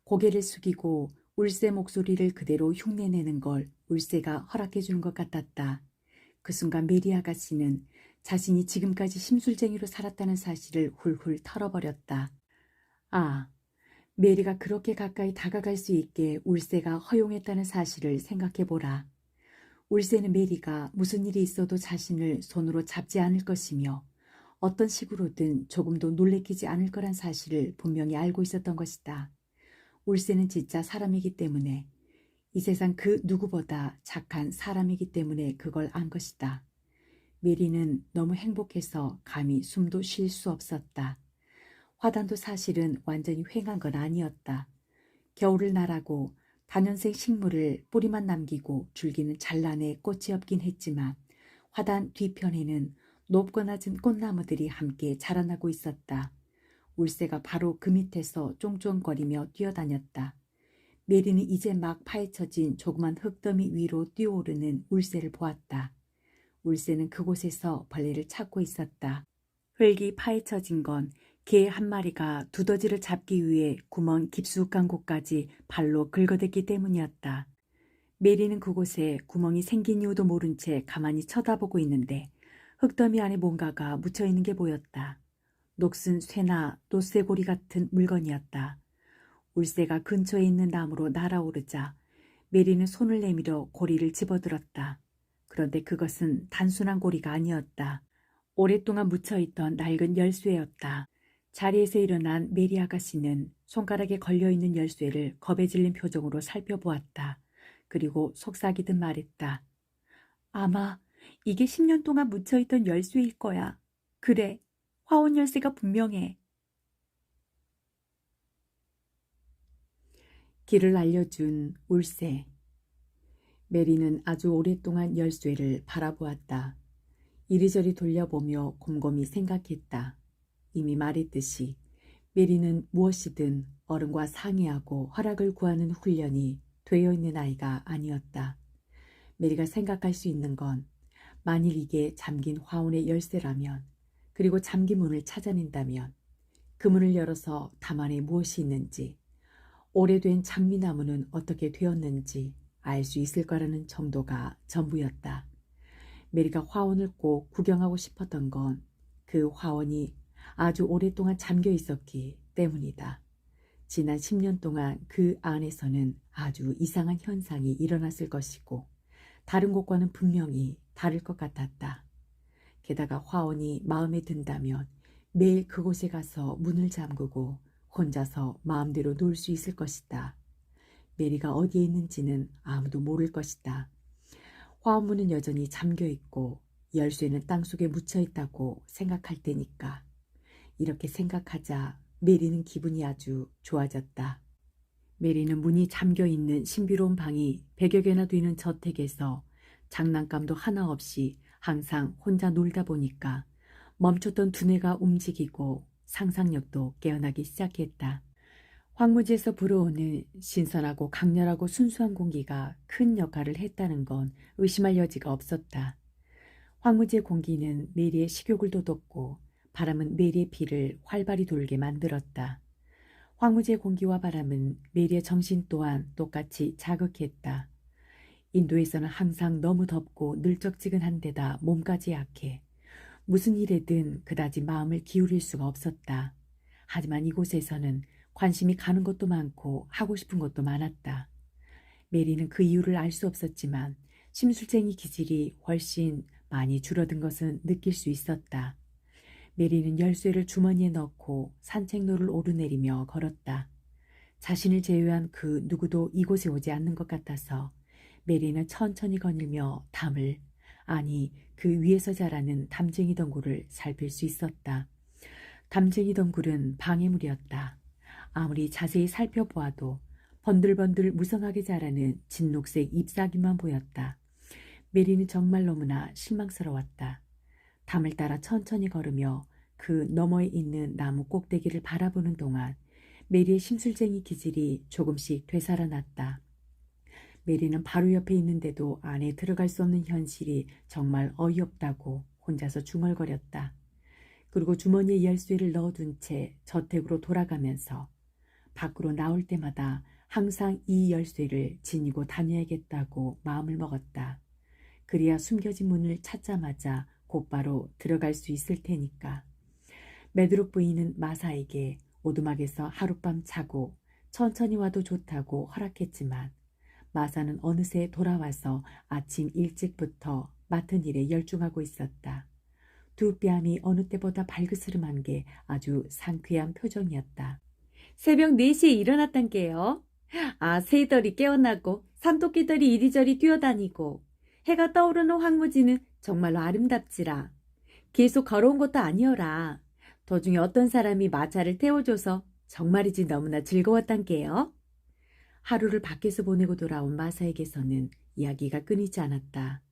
S1: 고개를 숙이고 울새 목소리를 그대로 흉내내는 걸 울새가 허락해 주는 것 같았다. 그 순간 메리 아가씨는 자신이 지금까지 심술쟁이로 살았다는 사실을 훌훌 털어버렸다. 아, 메리가 그렇게 가까이 다가갈 수 있게 울새가 허용했다는 사실을 생각해보라. 울새는 메리가 무슨 일이 있어도 자신을 손으로 잡지 않을 것이며 어떤 식으로든 조금도 놀래키지 않을 거란 사실을 분명히 알고 있었던 것이다. 울새는 진짜 사람이기 때문에 이 세상 그 누구보다 착한 사람이기 때문에 그걸 안 것이다. 메리는 너무 행복해서 감히 숨도 쉴 수 없었다. 화단도 사실은 완전히 휑한 건 아니었다. 겨울을 나라고 다년생 식물을 뿌리만 남기고 줄기는 잘라내 꽃이 없긴 했지만 화단 뒤편에는 높고 낮은 꽃나무들이 함께 자라나고 있었다. 울새가 바로 그 밑에서 쫑쫑거리며 뛰어다녔다. 메리는 이제 막 파헤쳐진 조그만 흙더미 위로 뛰어오르는 울새를 보았다. 울새는 그곳에서 벌레를 찾고 있었다. 흙이 파헤쳐진 건 개 한 마리가 두더지를 잡기 위해 구멍 깊숙한 곳까지 발로 긁어댔기 때문이었다. 메리는 그곳에 구멍이 생긴 이유도 모른 채 가만히 쳐다보고 있는데 흙더미 안에 뭔가가 묻혀있는 게 보였다. 녹슨 쇠나 노쇠고리 같은 물건이었다. 울새가 근처에 있는 나무로 날아오르자 메리는 손을 내밀어 고리를 집어들었다. 그런데 그것은 단순한 고리가 아니었다. 오랫동안 묻혀있던 낡은 열쇠였다. 자리에서 일어난 메리 아가씨는 손가락에 걸려있는 열쇠를 겁에 질린 표정으로 살펴보았다. 그리고 속삭이듯 말했다. 아마 이게 10년 동안 묻혀있던 열쇠일 거야. 그래, 화원 열쇠가 분명해. 길을 알려준 울새. 메리는 아주 오랫동안 열쇠를 바라보았다. 이리저리 돌려보며 곰곰이 생각했다. 이미 말했듯이 메리는 무엇이든 어른과 상의하고 허락을 구하는 훈련이 되어 있는 아이가 아니었다. 메리가 생각할 수 있는 건 만일 이게 잠긴 화원의 열쇠라면, 그리고 잠긴 문을 찾아낸다면 그 문을 열어서 담 안에 무엇이 있는지, 오래된 장미나무는 어떻게 되었는지 알 수 있을 거라는 정도가 전부였다. 메리가 화원을 꼭 구경하고 싶었던 건 그 화원이 아주 오랫동안 잠겨 있었기 때문이다. 지난 10년 동안 그 안에서는 아주 이상한 현상이 일어났을 것이고 다른 곳과는 분명히 다를 것 같았다. 게다가 화원이 마음에 든다면 매일 그곳에 가서 문을 잠그고 혼자서 마음대로 놀 수 있을 것이다. 메리가 어디에 있는지는 아무도 모를 것이다. 화원문은 여전히 잠겨 있고 열쇠는 땅속에 묻혀 있다고 생각할 테니까. 이렇게 생각하자 메리는 기분이 아주 좋아졌다. 메리는 문이 잠겨 있는 신비로운 방이 100여 개나 되는 저택에서 장난감도 하나 없이 항상 혼자 놀다 보니까 멈췄던 두뇌가 움직이고 상상력도 깨어나기 시작했다. 황무지에서 불어오는 신선하고 강렬하고 순수한 공기가 큰 역할을 했다는 건 의심할 여지가 없었다. 황무지의 공기는 메리의 식욕을 돋웠고 바람은 메리의 피를 활발히 돌게 만들었다. 황무지의 공기와 바람은 메리의 정신 또한 똑같이 자극했다. 인도에서는 항상 너무 덥고 늘적지근한 데다 몸까지 약해 무슨 일에든 그다지 마음을 기울일 수가 없었다. 하지만 이곳에서는 관심이 가는 것도 많고 하고 싶은 것도 많았다. 메리는 그 이유를 알 수 없었지만 심술쟁이 기질이 훨씬 많이 줄어든 것은 느낄 수 있었다. 메리는 열쇠를 주머니에 넣고 산책로를 오르내리며 걸었다. 자신을 제외한 그 누구도 이곳에 오지 않는 것 같아서 메리는 천천히 거닐며 담을, 아니 그 위에서 자라는 담쟁이 덩굴을 살필 수 있었다. 담쟁이 덩굴은 방해물이었다. 아무리 자세히 살펴보아도 번들번들 무성하게 자라는 진녹색 잎사귀만 보였다. 메리는 정말 너무나 실망스러웠다. 담을 따라 천천히 걸으며 그 너머에 있는 나무 꼭대기를 바라보는 동안 메리의 심술쟁이 기질이 조금씩 되살아났다. 메리는 바로 옆에 있는데도 안에 들어갈 수 없는 현실이 정말 어이없다고 혼자서 중얼거렸다. 그리고 주머니에 열쇠를 넣어둔 채 저택으로 돌아가면서 밖으로 나올 때마다 항상 이 열쇠를 지니고 다녀야겠다고 마음을 먹었다. 그래야 숨겨진 문을 찾자마자 곧바로 들어갈 수 있을 테니까. 메드록 부인은 마사에게 오두막에서 하룻밤 자고 천천히 와도 좋다고 허락했지만 마사는 어느새 돌아와서 아침 일찍부터 맡은 일에 열중하고 있었다. 두 뺨이 어느 때보다 발그스름한 게 아주 상쾌한 표정이었다. 새벽 4시에 일어났단 게요. 새들이 깨어나고 산토끼들이 이리저리 뛰어다니고 해가 떠오르는 황무지는 정말로 아름답지라. 계속 걸어온 것도 아니어라. 도중에 어떤 사람이 마차를 태워줘서 정말이지 너무나 즐거웠단 게요. 하루를 밖에서 보내고 돌아온 마사에게서는 이야기가 끊이지 않았다.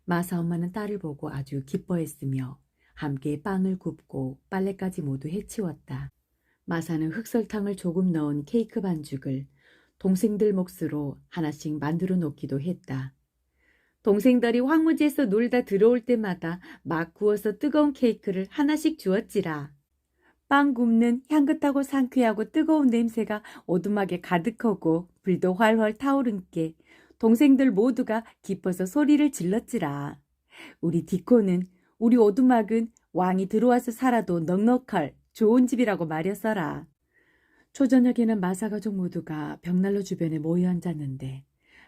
S1: 마사 엄마는 딸을 보고 아주 기뻐했으며 함께 빵을 굽고 빨래까지 모두 해치웠다. 마사는 흑설탕을 조금 넣은 케이크 반죽을 동생들 몫으로 하나씩 만들어 놓기도 했다. 동생들이 황무지에서 놀다 들어올 때마다 막 구워서 뜨거운 케이크를 하나씩 주었지라. 빵 굽는 향긋하고 상쾌하고 뜨거운 냄새가 오두막에 가득하고 불도 활활 타오른 게 동생들 모두가 기뻐서 소리를 질렀지라. 우리 디코는 우리 오두막은 왕이 들어와서 살아도 넉넉할 좋은 집이라고 말했어라. 초저녁에는 마사 가족 모두가 벽난로 주변에 모여 앉았는데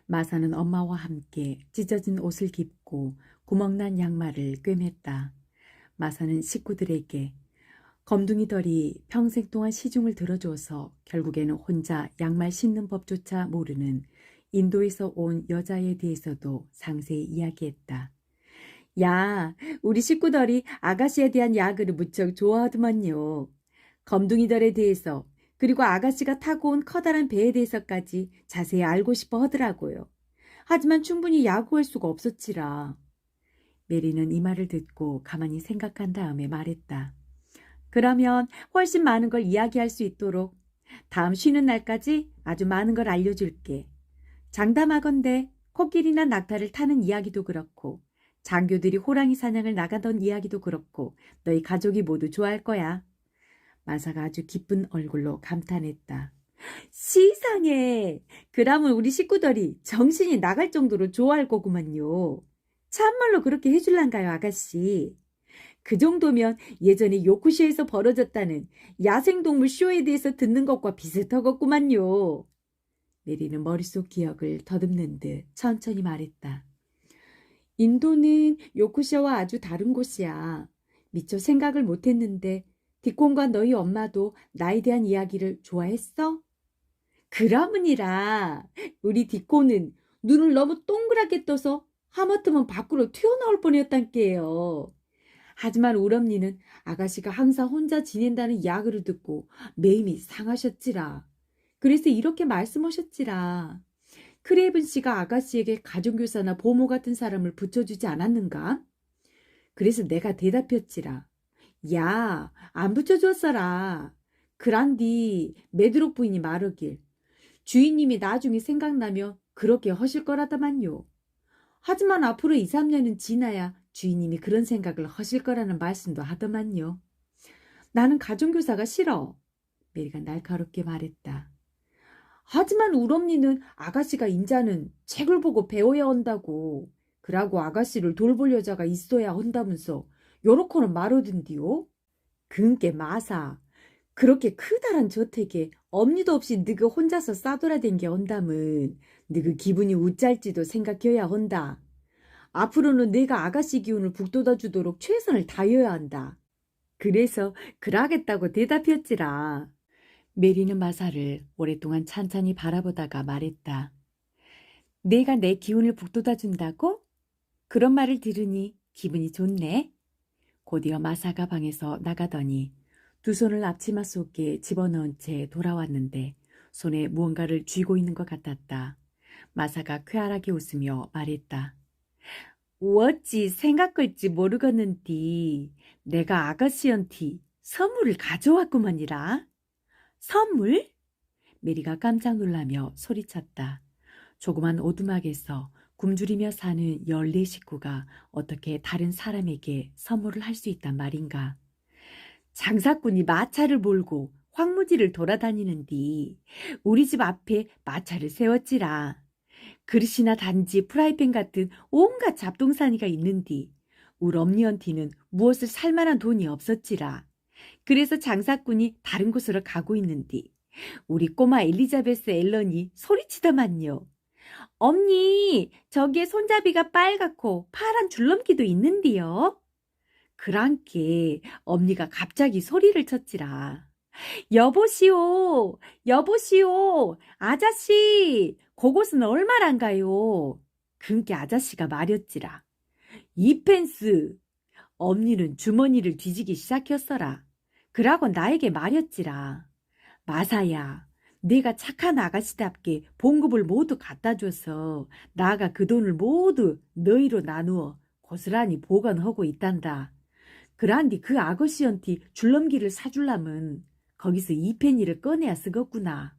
S1: 마사는 엄마와 함께 찢어진 옷을 입고 구멍난 양말을 꿰맸다. 마사는 식구들에게 검둥이들이 평생 동안 시중을 들어줘서 결국에는 혼자 양말 신는 법조차 모르는 인도에서 온 여자에 대해서도 상세히 이야기했다. 야, 우리 식구들이 아가씨에 대한 야근을 무척 좋아하더만요. 검둥이들에 대해서 그리고 아가씨가 타고 온 커다란 배에 대해서까지 자세히 알고 싶어 하더라고요. 하지만 충분히 야구할 수가 없었지라. 메리는 이 말을 듣고 가만히 생각한 다음에 말했다. 그러면 훨씬 많은 걸 이야기할 수 있도록 다음 쉬는 날까지 아주 많은 걸 알려줄게. 장담하건대 코끼리나 낙타를 타는 이야기도 그렇고 장교들이 호랑이 사냥을 나가던 이야기도 그렇고 너희 가족이 모두 좋아할 거야. 마사가 아주 기쁜 얼굴로 감탄했다. 시상해. 그러면 우리 식구들이 정신이 나갈 정도로 좋아할 거구만요. 참말로 그렇게 해줄란가요, 아가씨? 그 정도면 예전에 요쿠시에서 벌어졌다는 야생동물 쇼에 대해서 듣는 것과 비슷하겠구만요. 메리는 머릿속 기억을 더듬는 듯 천천히 말했다. 인도는 요쿠시아와 아주 다른 곳이야. 미처 생각을 못했는데 디콘과 너희 엄마도 나에 대한 이야기를 좋아했어? 그러므니라 우리 디콘은 눈을 너무 동그랗게 떠서 하마터면 밖으로 튀어나올 뻔했단께요. 하지만 우럼니는 아가씨가 항상 혼자 지낸다는 이야기를 듣고 매임이 상하셨지라. 그래서 이렇게 말씀하셨지라. 크레이븐 씨가 아가씨에게 가정교사나 보모 같은 사람을 붙여주지 않았는가? 그래서 내가 대답했지라. 야, 안 붙여줬어라. 그란디 메드록 부인이 말하길. 주인님이 나중에 생각나면 그렇게 하실 거라더만요. 하지만 앞으로 2, 3년은 지나야 주인님이 그런 생각을 하실 거라는 말씀도 하더만요. 나는 가정교사가 싫어. 메리가 날카롭게 말했다. 하지만 우럼니는 아가씨가 인자는 책을 보고 배워야 한다고. 그러고 아가씨를 돌볼 여자가 있어야 한다면서 요렇게는 말하던디요. 그은께 마사. 그렇게 크다란 저택에 엄니도 없이 너그 혼자서 싸돌아댕겨 온다면 너그 기분이 우짤지도 생각해야 한다. 앞으로는 내가 아가씨 기운을 북돋아 주도록 최선을 다해야 한다. 그래서 그러겠다고 대답했지라. 메리는 마사를 오랫동안 찬찬히 바라보다가 말했다. 내가 내 기운을 북돋아 준다고? 그런 말을 들으니 기분이 좋네. 곧이어 마사가 방에서 나가더니 두 손을 앞치마 속에 집어넣은 채 돌아왔는데 손에 무언가를 쥐고 있는 것 같았다. 마사가 쾌활하게 웃으며 말했다. 어찌 생각할지 모르겠는디 내가 아가씨한테 선물을 가져왔구먼이라. 선물? 메리가 깜짝 놀라며 소리쳤다. 조그만 오두막에서 굶주리며 사는 14식구가 어떻게 다른 사람에게 선물을 할 수 있단 말인가. 장사꾼이 마차를 몰고 황무지를 돌아다니는디 우리 집 앞에 마차를 세웠지라. 그릇이나 단지 프라이팬 같은 온갖 잡동사니가 있는디 우리 엄니언티는 무엇을 살 만한 돈이 없었지라. 그래서 장사꾼이 다른 곳으로 가고 있는디 우리 꼬마 엘리자베스 앨런이 소리치더만요. 엄니, 저기에 손잡이가 빨갛고 파란 줄넘기도 있는디요. 그랑께 엄니가 갑자기 소리를 쳤지라. 여보시오, 여보시오, 아자씨, 그곳은 얼마란가요? 그nke 아자씨가 말했지라. 이 펜스. 엄니는 주머니를 뒤지기 시작했어라. 그러고 나에게 말했지라. 마사야, 내가 착한 아가씨답게 봉급을 모두 갖다 줘서 나가 그 돈을 모두 너희로 나누어 고스란히 보관하고 있단다. 그란디 그 아가씨한테 줄넘기를 사줄라면 거기서 이 페니를 꺼내야 쓰겠구나.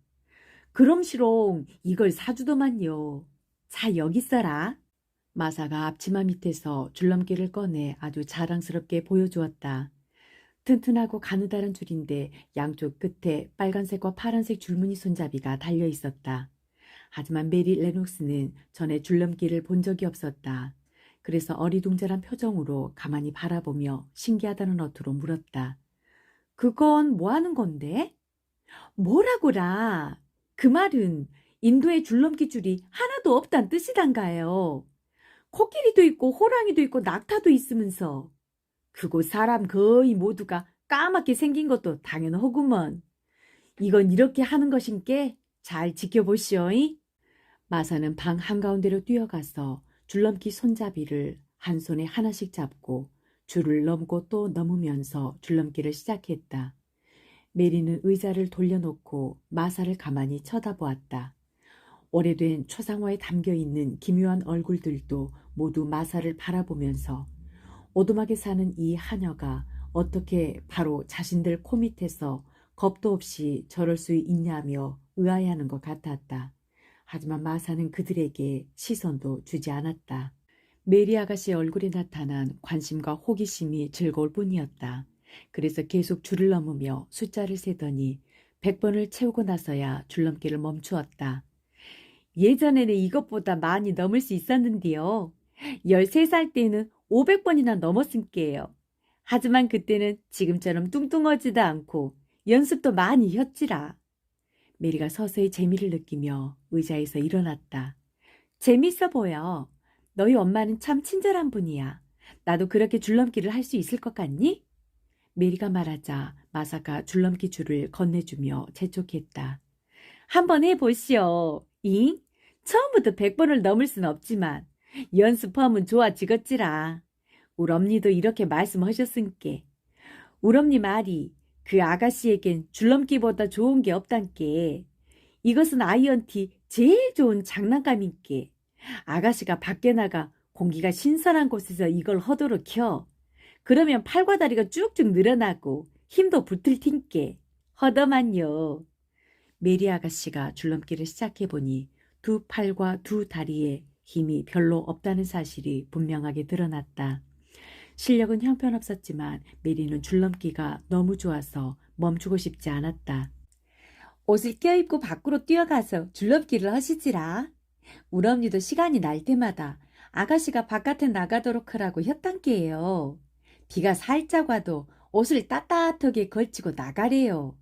S1: 그럼시롱 이걸 사주더만요. 자, 여기 써라. 마사가 앞치마 밑에서 줄넘기를 꺼내 아주 자랑스럽게 보여주었다. 튼튼하고 가느다란 줄인데 양쪽 끝에 빨간색과 파란색 줄무늬 손잡이가 달려 있었다. 하지만 메리 레녹스는 전에 줄넘기를 본 적이 없었다. 그래서 어리둥절한 표정으로 가만히 바라보며 신기하다는 어투로 물었다. 그건 뭐 하는 건데? 뭐라고라? 그 말은 인도에 줄넘기 줄이 하나도 없단 뜻이단가요. 코끼리도 있고 호랑이도 있고 낙타도 있으면서 그곳 사람 거의 모두가 까맣게 생긴 것도 당연하구먼. 이건 이렇게 하는 것인께 잘 지켜보시오이. 마사는 방 한가운데로 뛰어가서 줄넘기 손잡이를 한 손에 하나씩 잡고 줄을 넘고 또 넘으면서 줄넘기를 시작했다. 메리는 의자를 돌려놓고 마사를 가만히 쳐다보았다. 오래된 초상화에 담겨있는 기묘한 얼굴들도 모두 마사를 바라보면서 오두막에 사는 이 하녀가 어떻게 바로 자신들 코밑에서 겁도 없이 저럴 수 있냐며 의아해하는 것 같았다. 하지만 마사는 그들에게 시선도 주지 않았다. 메리 아가씨의 얼굴에 나타난 관심과 호기심이 즐거울 뿐이었다. 그래서 계속 줄을 넘으며 숫자를 세더니 100번을 채우고 나서야 줄넘기를 멈추었다. 예전에는 이것보다 많이 넘을 수 있었는데요. 13살 때는 500번이나 넘었을게요. 하지만 그때는 지금처럼 뚱뚱하지도 않고 연습도 많이 했지라. 메리가 서서히 재미를 느끼며 의자에서 일어났다. 재밌어 보여. 너희 엄마는 참 친절한 분이야. 나도 그렇게 줄넘기를 할 수 있을 것 같니? 메리가 말하자 마사가 줄넘기 줄을 건네주며 재촉했다. 한번 해보시오. 잉? 처음부터 100번을 넘을 순 없지만 연습하면 좋아지겠지라. 우리 엄니도 이렇게 말씀하셨으니께. 우리 엄니 말이 그 아가씨에겐 줄넘기보다 좋은 게 없단께. 이것은 아이언티 제일 좋은 장난감인께. 아가씨가 밖에 나가 공기가 신선한 곳에서 이걸 하도록 켜. 그러면 팔과 다리가 쭉쭉 늘어나고 힘도 붙을 텐께. 허더만요. 메리 아가씨가 줄넘기를 시작해보니 두 팔과 두 다리에 힘이 별로 없다는 사실이 분명하게 드러났다. 실력은 형편없었지만 메리는 줄넘기가 너무 좋아서 멈추고 싶지 않았다. 옷을 껴입고 밖으로 뛰어가서 줄넘기를 하시지라. 우리 언니도 시간이 날 때마다 아가씨가 바깥에 나가도록 하라고 했단께요. 비가 살짝 와도 옷을 따뜻하게 걸치고 나가래요.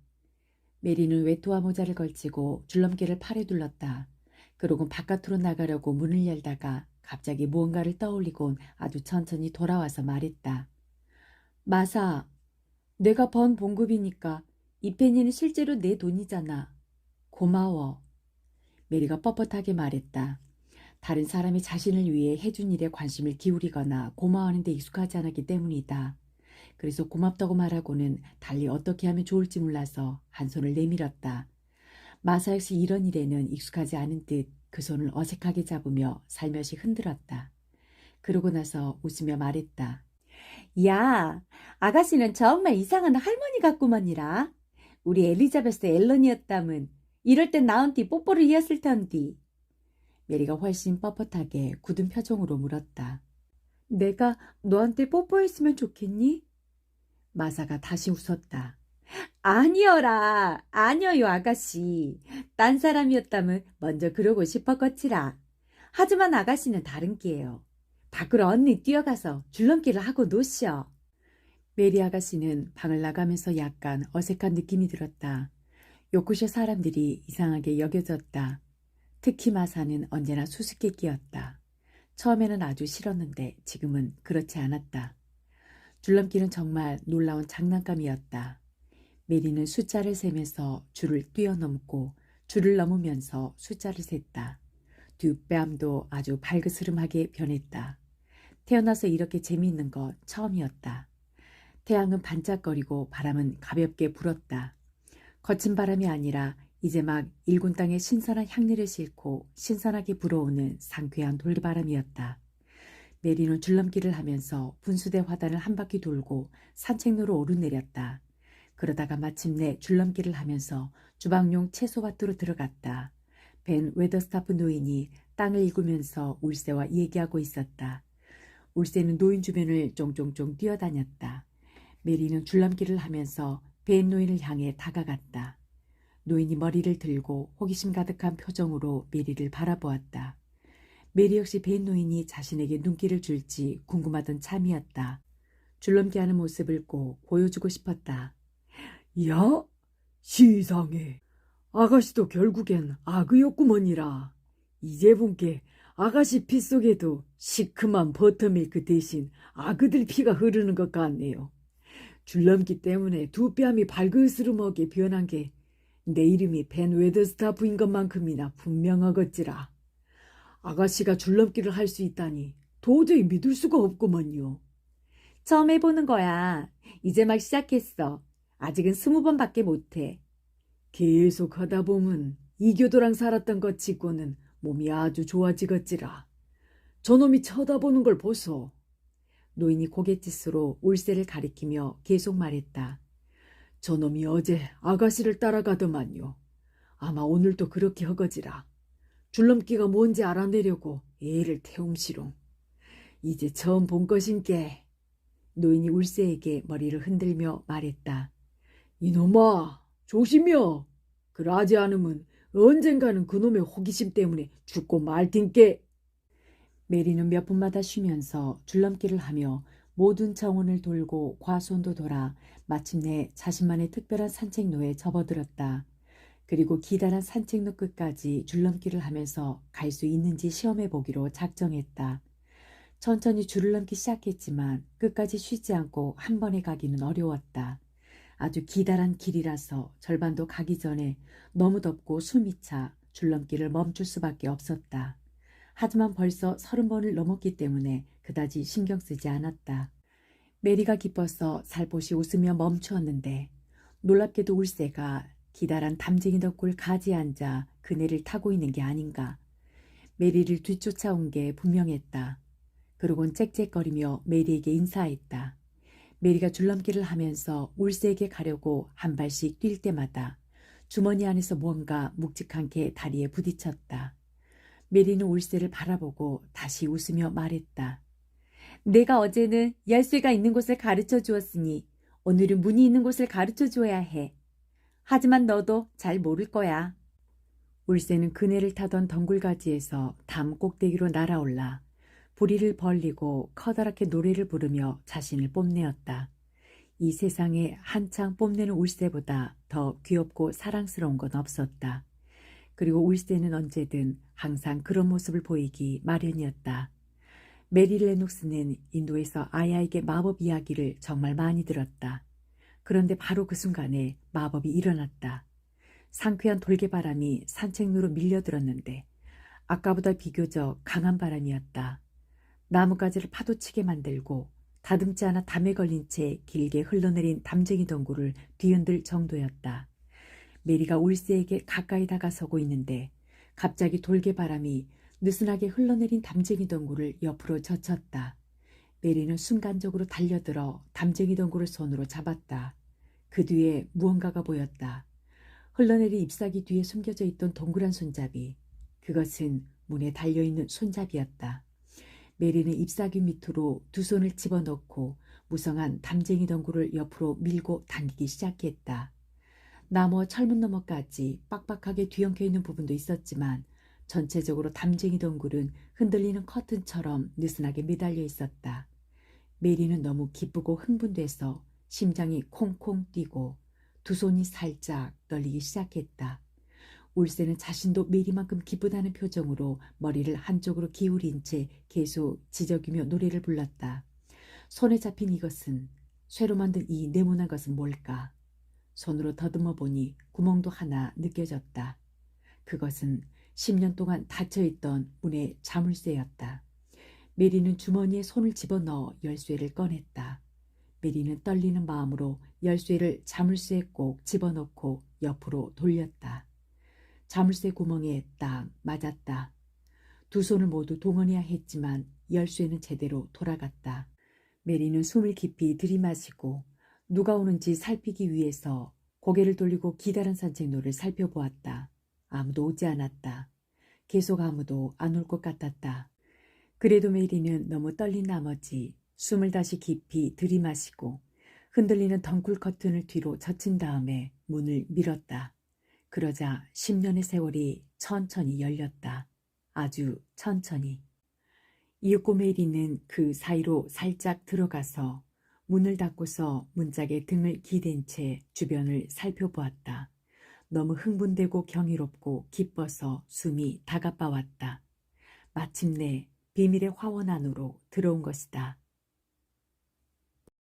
S1: 메리는 외투와 모자를 걸치고 줄넘기를 팔에 둘렀다. 그러곤 바깥으로 나가려고 문을 열다가 갑자기 무언가를 떠올리곤 아주 천천히 돌아와서 말했다. 마사, 내가 번 봉급이니까 이 페니는 실제로 내 돈이잖아. 고마워. 메리가 뻣뻣하게 말했다. 다른 사람이 자신을 위해 해준 일에 관심을 기울이거나 고마워하는 데 익숙하지 않았기 때문이다. 그래서 고맙다고 말하고는 달리 어떻게 하면 좋을지 몰라서 한 손을 내밀었다. 마사 역시 이런 일에는 익숙하지 않은 듯 그 손을 어색하게 잡으며 살며시 흔들었다. 그러고 나서 웃으며 말했다. 야, 아가씨는 정말 이상한 할머니 같구먼이라. 우리 엘리자베스 앨런이었다면 이럴 땐 나한테 뽀뽀를 이었을 텐디. 메리가 훨씬 뻣뻣하게 굳은 표정으로 물었다. 내가 너한테 뽀뽀했으면 좋겠니? 마사가 다시 웃었다. 아니여라. 아니여요 아가씨. 딴 사람이었다면 먼저 그러고 싶었겠지라. 하지만 아가씨는 다른 게요. 밖으로 언니 뛰어가서 줄넘기를 하고 노시오. 메리 아가씨는 방을 나가면서 약간 어색한 느낌이 들었다. 요쿠쇼 사람들이 이상하게 여겨졌다. 특히 마사는 언제나 수수께끼였다. 처음에는 아주 싫었는데 지금은 그렇지 않았다. 줄넘기는 정말 놀라운 장난감이었다. 메리는 숫자를 세면서 줄을 뛰어넘고 줄을 넘으면서 숫자를 셌다. 뒷뺨도 아주 발그스름하게 변했다. 태어나서 이렇게 재미있는 것 처음이었다. 태양은 반짝거리고 바람은 가볍게 불었다. 거친 바람이 아니라 이제 막 일군 땅에 신선한 향내를 싣고 신선하게 불어오는 상쾌한 돌바람이었다. 메리는 줄넘기를 하면서 분수대 화단을 한 바퀴 돌고 산책로로 오르내렸다. 그러다가 마침내 줄넘기를 하면서 주방용 채소밭으로 들어갔다. 벤 웨더스타프 노인이 땅을 일구면서 울새와 얘기하고 있었다. 울새는 노인 주변을 쫑쫑쫑 뛰어다녔다. 메리는 줄넘기를 하면서 벤 노인을 향해 다가갔다. 노인이 머리를 들고 호기심 가득한 표정으로 메리를 바라보았다. 메리 역시 벤 노인이 자신에게 눈길을 줄지 궁금하던 참이었다. 줄넘기하는 모습을 꼭 보여주고 싶었다. 야, 시상해.
S2: 아가씨도 결국엔 악의였구먼이라. 이제분께 아가씨 피 속에도 시큼한 버터밀크 대신 아그들 피가 흐르는 것 같네요. 줄넘기 때문에 두 뺨이 발그스름하게 변한 게 내 이름이 벤 웨더스타프인 것만큼이나 분명하겠지라. 아가씨가 줄넘기를 할 수 있다니 도저히 믿을 수가 없구먼요.
S1: 처음 해보는 거야. 이제 막 시작했어. 아직은 20번밖에 못해.
S2: 계속 하다 보면 이교도랑 살았던 것 치고는 몸이 아주 좋아지겠지라. 저놈이 쳐다보는 걸 보소.
S1: 노인이 고갯짓으로 울새를 가리키며 계속 말했다.
S2: 저놈이 어제 아가씨를 따라가더만요. 아마 오늘도 그렇게 허거지라. 줄넘기가 뭔지 알아내려고 애를 태움시롱. 이제 처음 본 것인께.
S1: 노인이 울새에게 머리를 흔들며 말했다.
S2: 이놈아, 조심여. 그러지 않으면 언젠가는 그놈의 호기심 때문에 죽고 말 텐께.
S1: 메리는 몇 분마다 쉬면서 줄넘기를 하며 모든 정원을 돌고 과수원도 돌아 마침내 자신만의 특별한 산책로에 접어들었다. 그리고 기다란 산책로 끝까지 줄넘기를 하면서 갈 수 있는지 시험해 보기로 작정했다. 천천히 줄을 넘기 시작했지만 끝까지 쉬지 않고 한 번에 가기는 어려웠다. 아주 기다란 길이라서 절반도 가기 전에 너무 덥고 숨이 차 줄넘기를 멈출 수밖에 없었다. 하지만 벌써 30번을 넘었기 때문에 그다지 신경 쓰지 않았다. 메리가 기뻐서 살포시 웃으며 멈추었는데 놀랍게도 울새가 기다란 담쟁이 덕굴 가지에 앉아 그네를 타고 있는 게 아닌가. 메리를 뒤쫓아온 게 분명했다. 그러곤 짹짹거리며 메리에게 인사했다. 메리가 줄넘기를 하면서 울새에게 가려고 한 발씩 뛸 때마다 주머니 안에서 뭔가 묵직하게 다리에 부딪혔다. 메리는 울새를 바라보고 다시 웃으며 말했다. 내가 어제는 열쇠가 있는 곳을 가르쳐 주었으니 오늘은 문이 있는 곳을 가르쳐 줘야 해. 하지만 너도 잘 모를 거야. 울새는 그네를 타던 덩굴가지에서 담 꼭대기로 날아올라 부리를 벌리고 커다랗게 노래를 부르며 자신을 뽐내었다. 이 세상에 한창 뽐내는 울새보다 더 귀엽고 사랑스러운 건 없었다. 그리고 울새는 언제든 항상 그런 모습을 보이기 마련이었다. 메리 레녹스는 인도에서 아야에게 마법 이야기를 정말 많이 들었다. 그런데 바로 그 순간에 마법이 일어났다. 상쾌한 돌개바람이 산책로로 밀려들었는데 아까보다 비교적 강한 바람이었다. 나뭇가지를 파도치게 만들고 다듬지 않아 담에 걸린 채 길게 흘러내린 담쟁이 덩굴을 뒤흔들 정도였다. 메리가 울새에게 가까이 다가서고 있는데 갑자기 돌개바람이 느슨하게 흘러내린 담쟁이 덩굴을 옆으로 젖혔다. 메리는 순간적으로 달려들어 담쟁이 덩굴을 손으로 잡았다. 그 뒤에 무언가가 보였다. 흘러내린 잎사귀 뒤에 숨겨져 있던 동그란 손잡이. 그것은 문에 달려있는 손잡이였다. 메리는 잎사귀 밑으로 두 손을 집어넣고 무성한 담쟁이 덩굴을 옆으로 밀고 당기기 시작했다. 나무와 철문 너머까지 빡빡하게 뒤엉켜 있는 부분도 있었지만 전체적으로 담쟁이 덩굴은 흔들리는 커튼처럼 느슨하게 매달려 있었다. 메리는 너무 기쁘고 흥분돼서 심장이 콩콩 뛰고 두 손이 살짝 떨리기 시작했다. 울새는 자신도 메리만큼 기쁘다는 표정으로 머리를 한쪽으로 기울인 채 계속 지저귀며 노래를 불렀다. 손에 잡힌 이것은, 쇠로 만든 이 네모난 것은 뭘까? 손으로 더듬어 보니 구멍도 하나 느껴졌다. 그것은 10년 동안 닫혀있던 문의 자물쇠였다. 메리는 주머니에 손을 집어넣어 열쇠를 꺼냈다. 메리는 떨리는 마음으로 열쇠를 자물쇠에 꼭 집어넣고 옆으로 돌렸다. 자물쇠 구멍에 딱 맞았다. 두 손을 모두 동원해야 했지만 열쇠는 제대로 돌아갔다. 메리는 숨을 깊이 들이마시고 누가 오는지 살피기 위해서 고개를 돌리고 기다란 산책로를 살펴보았다. 아무도 오지 않았다. 계속 아무도 안 올 것 같았다. 그래도 메리는 너무 떨린 나머지 숨을 다시 깊이 들이마시고 흔들리는 덩굴 커튼을 뒤로 젖힌 다음에 문을 밀었다. 그러자 10년의 세월이 천천히 열렸다. 아주 천천히. 이윽고 메리는 그 사이로 살짝 들어가서 문을 닫고서 문짝에 등을 기댄 채 주변을 살펴보았다. 너무 흥분되고 경이롭고 기뻐서 숨이 다가빠 왔다. 마침내 비밀의 화원 안으로 들어온 것이다.